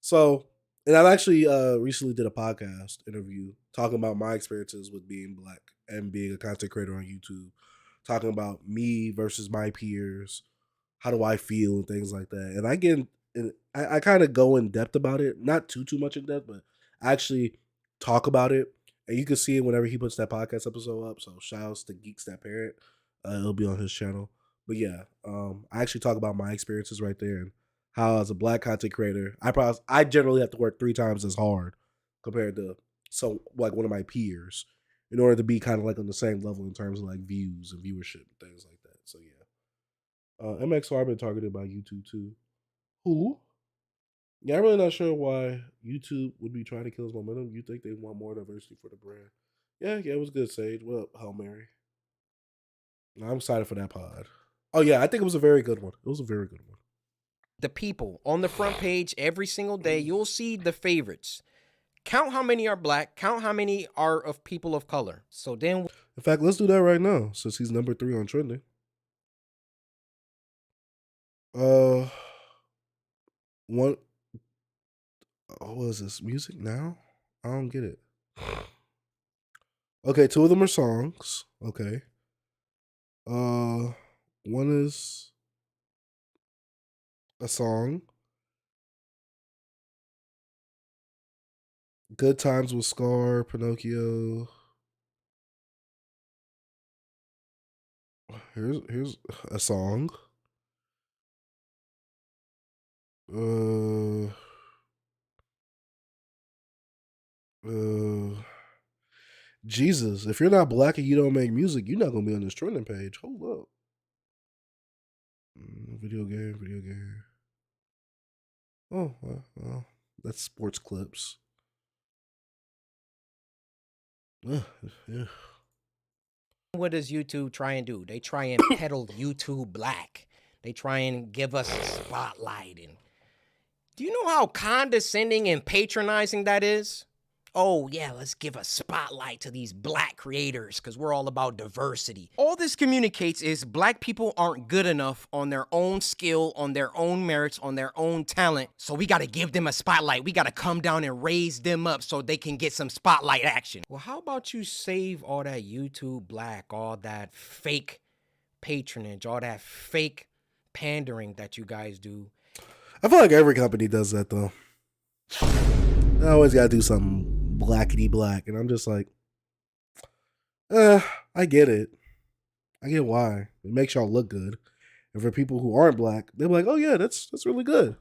So, and I've actually recently did a podcast interview talking about my experiences with being black and being a content creator on YouTube, talking about me versus my peers, how do I feel and things like that. And I kind of go in depth about it, not too much in depth, but I actually talk about it, and you can see it whenever he puts that podcast episode up. So shout outs to Geeks That Parent. It'll be on his channel. But yeah, I actually talk about my experiences right there and how as a black content creator, I generally have to work 3 times as hard compared to one of my peers in order to be kind of like on the same level in terms of like views and viewership and things like that. So yeah, MXR I've been targeted by YouTube too. Who? Yeah, I'm really not sure why YouTube would be trying to kill his momentum. You think they want more diversity for the brand? Yeah, it was good, Sage. What up, Hail Mary? I'm excited for that pod. Oh yeah, I think it was a very good one. It was a very good one. The people on the front page every single day, you'll see the favorites. Count how many are black. Count how many are of people of color. So then, in fact, let's do that right now since he's number 3 on trending. What is this? Music now? I don't get it. Okay, 2 of them are songs. Okay. One is a song. Good Times with Scar, Pinocchio. Here's a song. Jesus, if you're not black and you don't make music, you're not gonna be on this trending page. Hold up. Video game. Oh, well, that's sports clips. Yeah. what does YouTube try and do? They try and peddle YouTube black. They try and give us a spotlight. And do you know how condescending and patronizing that is? Oh, yeah, let's give a spotlight to these black creators because we're all about diversity. All this communicates is black people aren't good enough on their own skill, on their own merits, on their own talent. So we got to give them a spotlight. We got to come down and raise them up so they can get some spotlight action. Well, how about you save all that YouTube black, all that fake patronage, all that fake pandering that you guys do? I feel like every company does that, though. They always got to do something blackety black, and I'm just like, I get it. I get why. It makes y'all look good. And for people who aren't black, they're like, oh yeah, that's really good.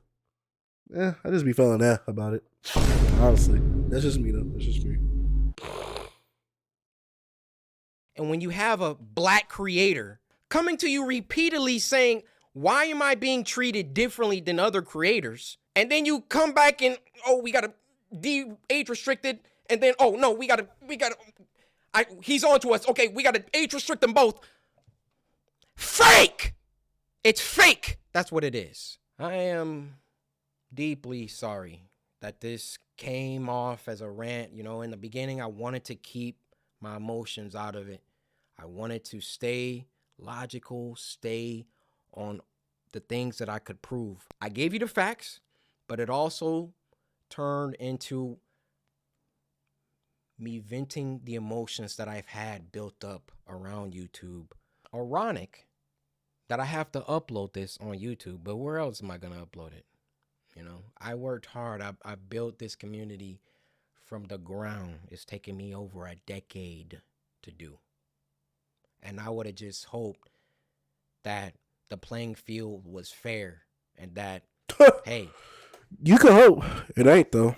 I just be feeling that about it. Honestly. That's just me though. That's just me. And when you have a black creator coming to you repeatedly saying, why am I being treated differently than other creators? And then you come back and, oh, we got to age restricted. And then, oh, no, he's on to us. Okay, we got to age restrict them both. Fake! It's fake. That's what it is. I am deeply sorry that this came off as a rant. You know, in the beginning, I wanted to keep my emotions out of it. I wanted to stay logical, stay on the things that I could prove. I gave you the facts, but it also turned into me venting the emotions that I've had built up around YouTube. Ironic that I have to upload this on YouTube, but where else am I going to upload it? You know, I worked hard. I built this community from the ground. It's taken me over a decade to do. And I would have just hoped that the playing field was fair and that, hey. You could hope. It ain't, though.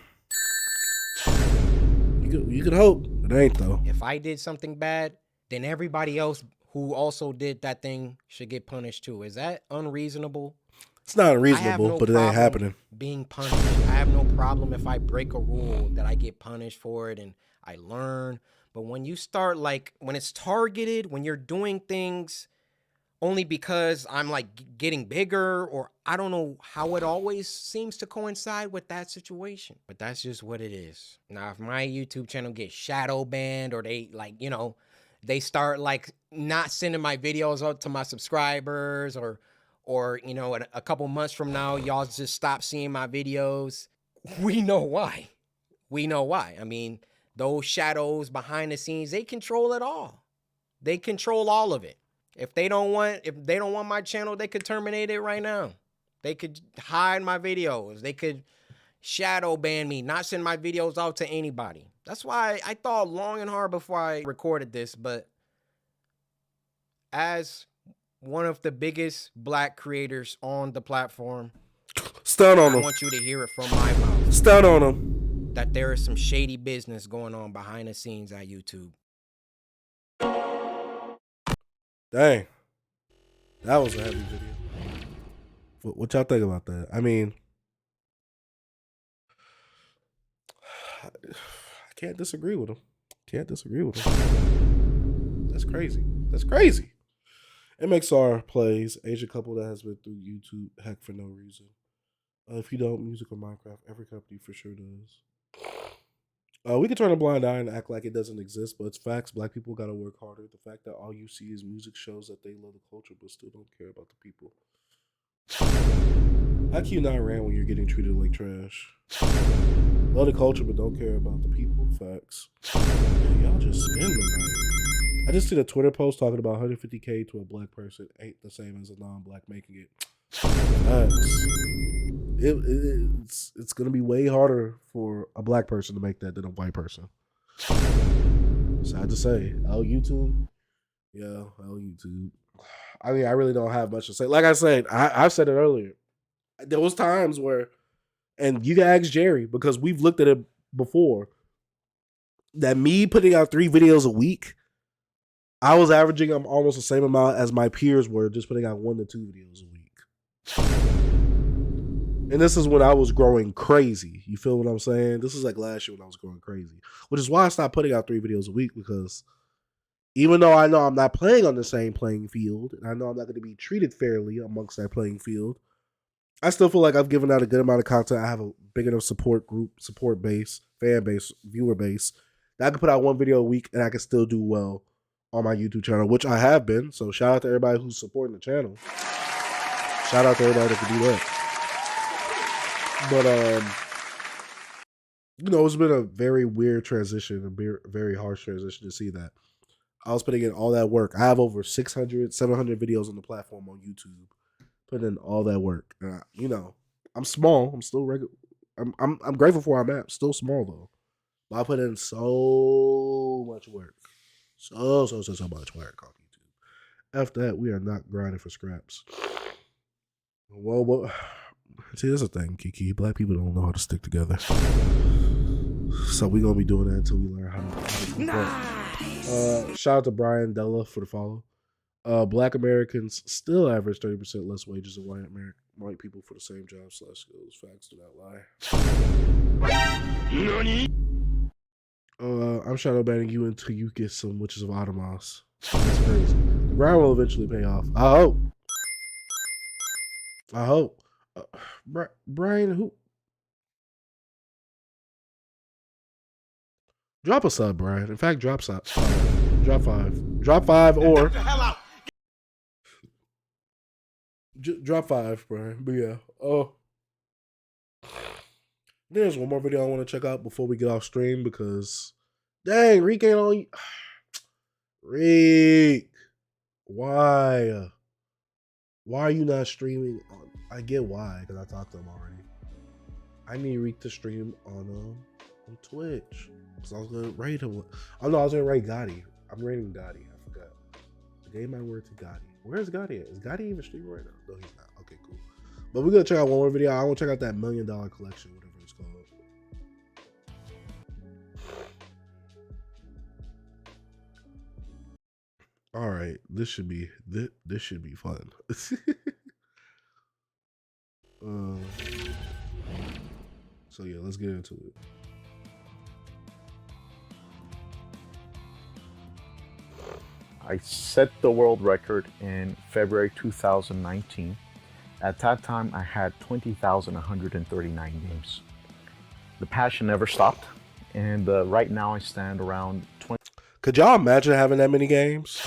You could hope. It ain't, though. If I did something bad, then everybody else who also did that thing should get punished too. Is that unreasonable? It's not unreasonable, but it ain't happening. Being punished. I have no problem if I break a rule that I get punished for it and I learn. But when you start when it's targeted, when you're doing things only because I'm getting bigger, or I don't know how it always seems to coincide with that situation. But that's just what it is. Now, if my YouTube channel gets shadow banned or they they start not sending my videos out to my subscribers or a couple months from now, y'all just stop seeing my videos. We know why. I mean, those shadows behind the scenes, they control it all. They control all of it. If they don't want my channel, they could terminate it right now. They could hide my videos. They could shadow ban me, not send my videos out to anybody. That's why I thought long and hard before I recorded this, but as one of the biggest black creators on the platform, stun on I them. want you to hear it from my mouth. Stun on them. That there is some shady business going on behind the scenes at YouTube. Dang. That was a heavy video. What y'all think about that? I mean, I can't disagree with him. That's crazy. MXR plays Asian couple that has been through YouTube heck for no reason. If you don't, music or Minecraft, every company for sure does. We can turn a blind eye and act like it doesn't exist, but it's facts. Black people gotta work harder. The fact that all you see is music shows that they love the culture but still don't care about the people. How can you not rant when you're getting treated like trash? Love the culture but don't care about the people. Facts. Man, y'all just in the night. I just did a Twitter post talking about 150K to a black person ain't the same as a non-black making it. Facts. It's gonna be way harder for a black person to make that than a white person. Sad to say. YouTube. Yeah, YouTube. I mean, I really don't have much to say. Like I said, I said it earlier. There was times where, and you can ask Jerry because we've looked at it before, that me putting out 3 videos a week, I was averaging almost the same amount as my peers were just putting out 1 to 2 videos a week. And this is when I was growing crazy. You feel what I'm saying? This is like last year when I was growing crazy. Which is why I stopped putting out 3 videos a week, because even though I know I'm not playing on the same playing field, and I know I'm not going to be treated fairly amongst that playing field, I still feel like I've given out a good amount of content. I have a big enough support group, support base, fan base, viewer base, that I can put out 1 video a week and I can still do well on my YouTube channel, which I have been. So shout out to everybody who's supporting the channel. Shout out to everybody that can do that. But, it's been a very weird transition, a very harsh transition to see that. I was putting in all that work. I have over 600, 700 videos on the platform on YouTube. Putting in all that work. I'm small. I'm still regular. I'm grateful for where I'm at. Still small though. But I put in so much work. So much work on YouTube. After that, we are not grinding for scraps. Well, see, that's the thing, Kiki. Black people don't know how to stick together. So we're going to be doing that until we learn how to Shout out to Brian Della for the follow. Black Americans still average 30% less wages than white people for the same job / skills. Facts do not lie. I'm shadow banning you until you get some witches of Adamas. That's crazy. The grind will eventually pay off. I hope. I hope. Brian, who? Drop a sub, Brian. In fact, drop sub. Drop 5. Drop 5 or drop 5, Brian. But yeah. Oh. There's one more video I want to check out before we get off stream because dang, Reek ain't on. Reek. Why? Why are you not streaming on? I get why, because I talked to him already. I need Reek to stream on Twitch. Because I was gonna rate him. Oh no, I was gonna rate Gotti. I'm rating Gotti. I forgot. I gave my word to Gotti. Where's Gotti at? Is Gotti even streaming right now? No, he's not. Okay, cool. But we're gonna check out one more video. I want to check out that $1 million collection, whatever it's called. All right, this should be fun. So yeah, let's get into it. I set the world record in February 2019. At that time, I had 20,139 games. The passion never stopped, and right now I stand around 20. Could y'all imagine having that many games?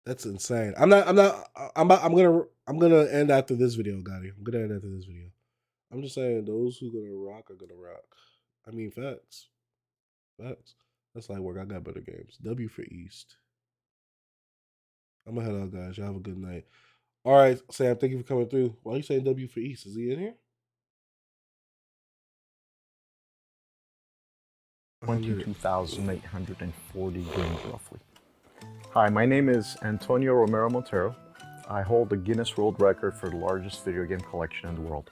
That's insane. I'm gonna end after this video, Gotti. I'm gonna end after this video. I'm just saying, those who gonna rock are gonna rock. I mean, facts. Facts. That's light work. I got better games. W for East. I'm gonna head out, guys. Y'all have a good night. All right, Sam, thank you for coming through. Why are you saying W for East? Is he in here? 22,840 games, roughly. Hi, my name is Antonio Romero Montero. I hold the Guinness World Record for the largest video game collection in the world.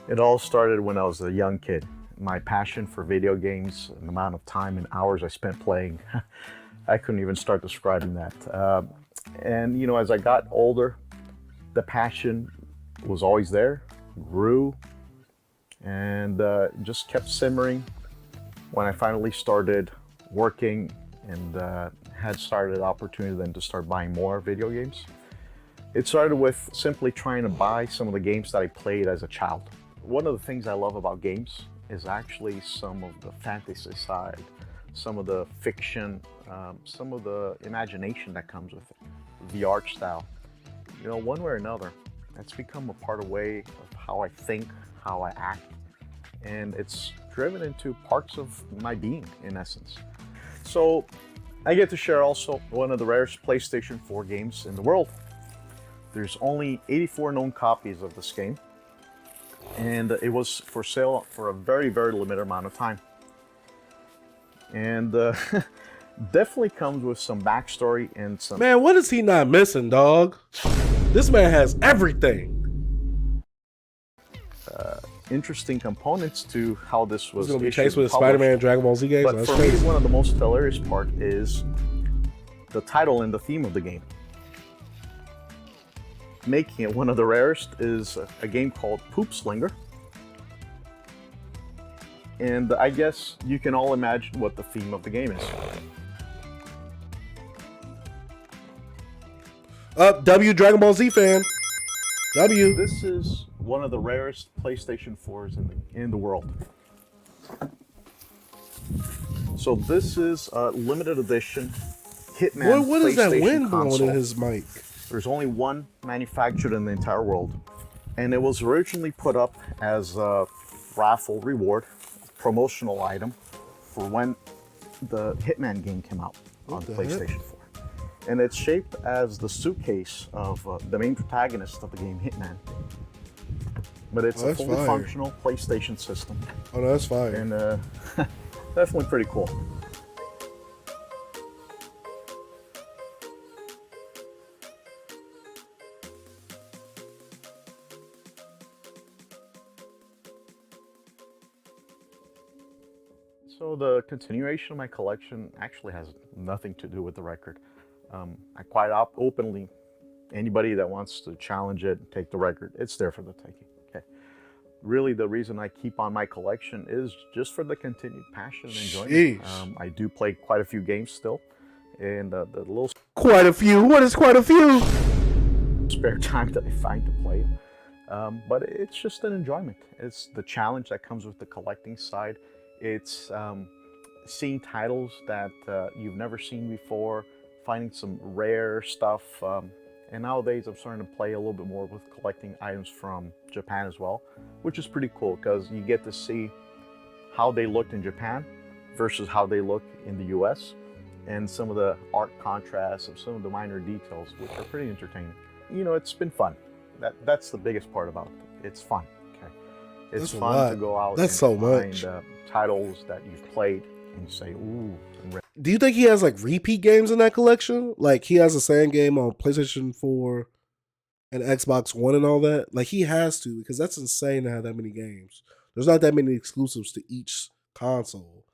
It all started when I was a young kid. My passion for video games and the amount of time and hours I spent playing, I couldn't even start describing that. And you know, as I got older, the passion was always there, grew, and just kept simmering. When I finally started working and had started the opportunity then to start buying more video games, it started with simply trying to buy some of the games that I played as a child. One of the things I love about games is actually some of the fantasy side, some of the fiction, some of the imagination that comes with it, the art style. You know, one way or another, it's become a part of way of how I think, how I act, and it's driven into parts of my being, in essence. So I get to share also one of the rarest PlayStation 4 games in the world. There's only 84 known copies of this game, and it was for sale for a very, very limited amount of time. And definitely comes with some backstory and some... Man, what is he not missing, dog? This man has everything. interesting components to how this was going to be issued chased with and a Spider-Man published. Dragon Ball Z game. But for me, one of the most hilarious part is the title and the theme of the game. Making it one of the rarest is a game called Poop Slinger. And I guess you can all imagine what the theme of the game is. W Dragon Ball Z fan. W. This is one of the rarest PlayStation 4s in the world. So this is a limited edition Hitman What is that PlayStation wind blowing console. in his mic? There's only one manufactured in the entire world, and it was originally put up as a raffle reward, promotional item for when the Hitman game came out on PlayStation 4. And it's shaped as the suitcase of the main protagonist of the game, Hitman. But it's a fully functional PlayStation system. Oh, no, that's fire. And definitely pretty cool. So the continuation of my collection actually has nothing to do with the record. I quite openly, anybody that wants to challenge it, take the record, it's there for the taking. Okay. Really, the reason I keep on my collection is just for the continued passion and enjoyment. I do play quite a few games still, and the little Quite a few. What is quite a few? spare time that I find to play. But it's just an enjoyment. It's the challenge that comes with the collecting side. It's seeing titles that you've never seen before, finding some rare stuff. And nowadays I'm starting to play a little bit more with collecting items from Japan as well, which is pretty cool because you get to see how they looked in Japan versus how they look in the US, and some of the art contrasts of some of the minor details, which are pretty entertaining. You know, it's been fun. That's the biggest part about it. It's fun. Okay, it's That's fun to go out. That's and so find, much. Titles that you've played and you say, ooh. Do you think he has like repeat games in that collection? Like he has the same game on PlayStation 4 and Xbox One and all that? Like he has to, because that's insane to have that many games. There's not that many exclusives to each console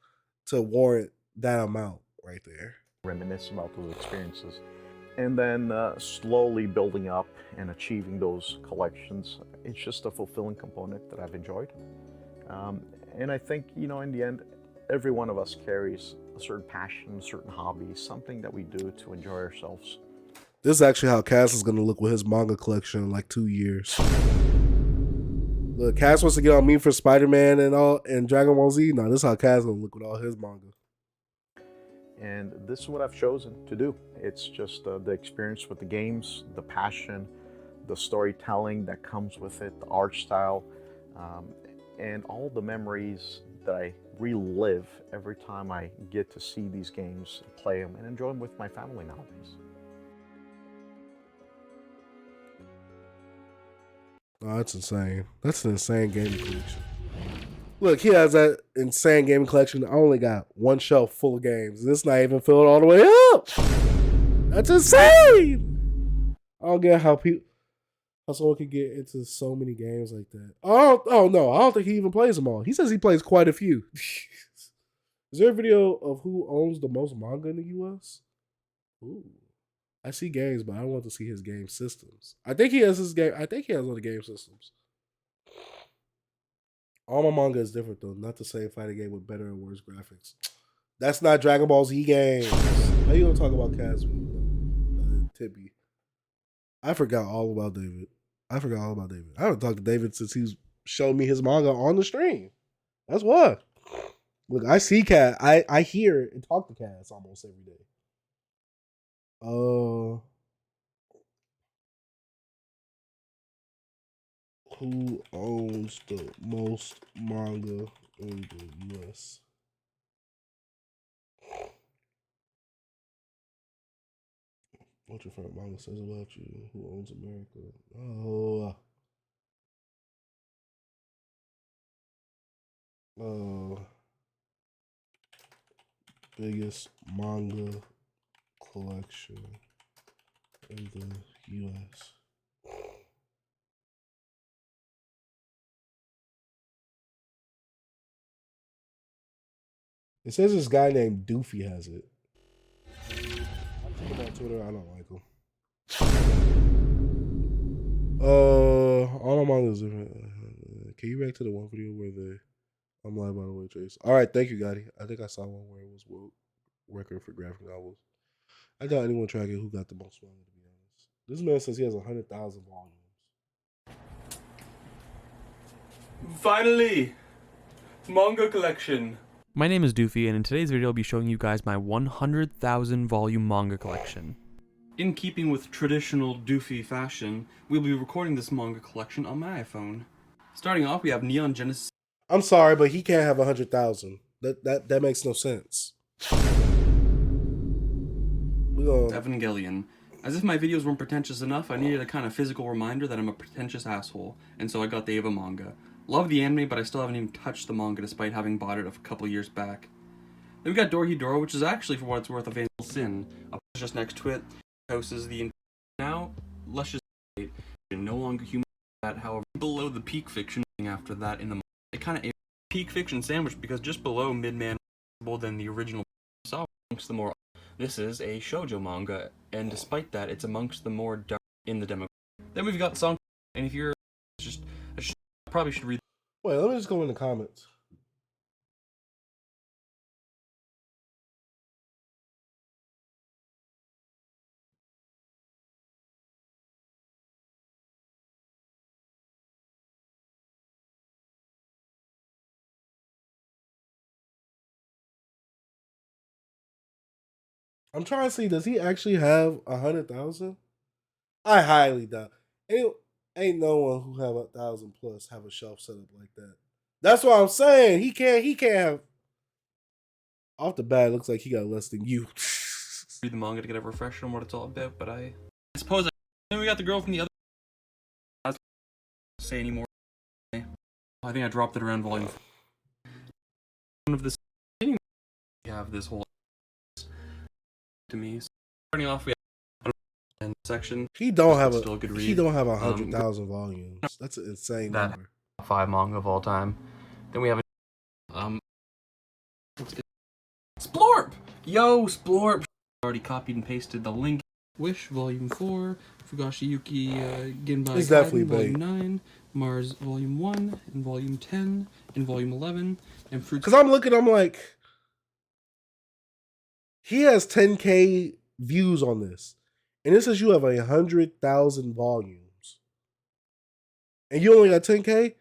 to warrant that amount right there. Reminisce about those experiences. And then slowly building up and achieving those collections. It's just a fulfilling component that I've enjoyed. And I think, you know, in the end, every one of us carries a certain passion, a certain hobby, something that we do to enjoy ourselves. This is actually how Cass is going to look with his manga collection in like 2 years. Look, Cass wants to get on me for Spider-Man and all and Dragon Ball Z. Now, this is how Cass is going to look with all his manga. And this is what I've chosen to do. It's just the experience with the games, the passion, the storytelling that comes with it, the art style, and all the memories that I relive every time I get to see these games, play them, and enjoy them with my family nowadays. Oh, that's insane. That's an insane gaming collection. Look, he has that insane gaming collection. I only got one shelf full of games. It's not even filled all the way up. That's insane. I don't get how someone could get into so many games like that. Oh no, I don't think he even plays them all. He says he plays quite a few. Is there a video of who owns the most manga in the US? Ooh. I see games, but I don't want to see his game systems. I think he has his game. I think he has all the game systems. All my manga is different though. Not the same fighting game with better or worse graphics. That's not Dragon Ball Z games. How you gonna talk about Kaz? Tibby. I forgot all about David. I haven't talked to David since he's showed me his manga on the stream. That's what. Look, I see Kaz. I hear and talk to Kaz almost every day. Who owns the most manga in the US? What your favorite manga says about you? Who owns America? Biggest manga collection in the US. It says this guy named Doofy has it. I check him on Twitter. I don't like him. All my mangas different. Can you react to the one video where I'm live by the way, Chase? All right, thank you, Gotti. I think I saw one where it was world record for graphic novels. I doubt anyone tracking who got the most manga, to be honest. This man says he has 100,000 volumes. Finally, manga collection. My name is Doofy, and in today's video I'll be showing you guys my 100,000 volume manga collection. In keeping with traditional Doofy fashion, we'll be recording this manga collection on my iPhone. Starting off, we have Neon Genesis. I'm sorry, but he can't have 100,000. That makes no sense. Evangelion. As if my videos weren't pretentious enough, I needed a kind of physical reminder that I'm a pretentious asshole, and so I got the Eva manga. Love the anime, but I still haven't even touched the manga despite having bought it a couple years back. Then we got Dorhidoro, which is actually, for what it's worth, a Fatal Sin. Up just next to it, houses the... Now, let's just say, no longer human that, however, below the peak fiction after that in the... It kind of a peak fiction sandwich, because just below Midman than the original saw amongst the more. This is a shoujo manga, and despite that, it's amongst the more dark in the demographic. Then we've got Song, and if you're just, I probably should read. Wait, let me just go in the comments. I'm trying to see, does he actually have 100,000? I highly doubt. Ain't no one who have 1,000 plus have a shelf set up like that. That's what I'm saying. He can't have. Off the bat, it looks like he got less than you. Read the manga to get a refresher on what it's all about, but I suppose. Then we got the girl from the other. I don't say anymore. I think I dropped it around volume. One of the. We have this whole. To me, so starting off, we have and section. He don't have still a good read. He don't have 100,000 volumes. That's an insane number. 5 manga of all time. Then we have Splorp! Yo, Splorp! Already copied and pasted the link. Wish, Volume 4, Fugashi Yuki, Ginbai It's definitely Volume bait. 9, Mars Volume 1, and Volume 10, and Volume 11, and Fruits. Because I'm like, he has 10K views on this. And it says you have 100,000 volumes. And you only got 10K?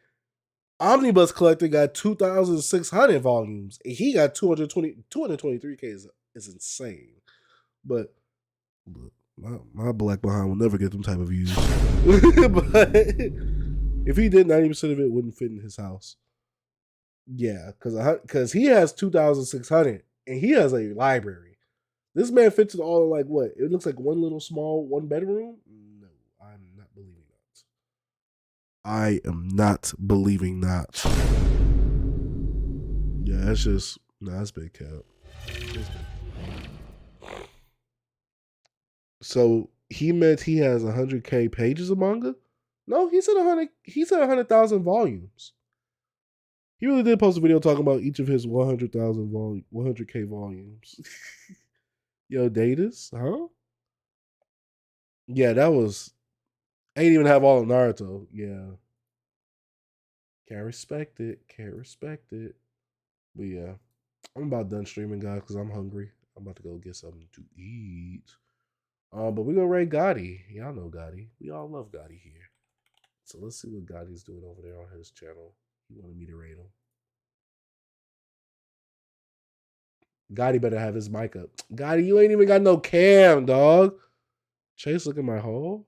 Omnibus Collector got 2,600 volumes. And he got 223K is insane. But my black behind will never get them type of views. But if he did, 90% of it wouldn't fit in his house. Yeah, because he has 2,600 and he has a library. This man fits it all in like what? It looks like one little small 1 bedroom? No, I'm not believing that. I am not believing that. Yeah, that's just that's big cap. So he meant he has 100K pages of manga? No, he said 100. He said 100,000 volumes. He really did post a video talking about each of his 100K volumes. Yo, Datus, huh? Yeah, that was. Ain't even have all of Naruto. Yeah. Can't respect it. Can't respect it. But yeah, I'm about done streaming, guys, because I'm hungry. I'm about to go get something to eat. But we're gonna rate Gotti. Y'all know Gotti. We all love Gotti here. So let's see what Gotti's doing over there on his channel. He wanted me to rate him. Gotti better have his mic up. Gotti, you ain't even got no cam, dog. Chase, look at my hole.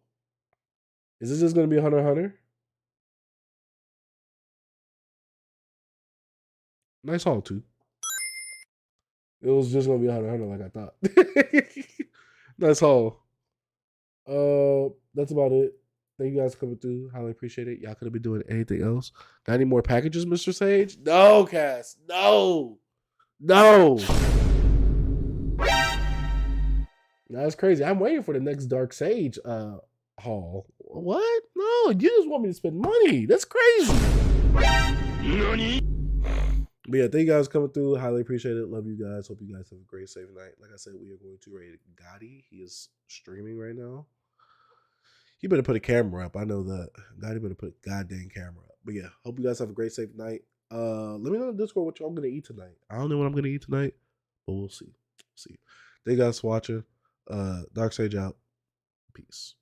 Is this just gonna be Hunter x Hunter? Nice haul too. It was just gonna be Hunter x Hunter like I thought. Nice haul. That's about it. Thank you guys for coming through. Highly appreciate it. Y'all could have been doing anything else. Got any more packages, Mr. Sage? No, Cass. No. That's crazy. I'm waiting for the next Dark Sage haul. What? No, you just want me to spend money. That's crazy. Nani? But yeah, thank you guys for coming through. Highly appreciate it. Love you guys. Hope you guys have a great, safe night. Like I said, we are going to rate Gotti. He is streaming right now. He better put a camera up. I know that. Gotti better put a goddamn camera up. But yeah, hope you guys have a great, safe night. Let me know in Discord what y'all gonna eat tonight. I don't know what I'm gonna eat tonight, but we'll see. Thank you guys for watching. Dark Sage out. Peace.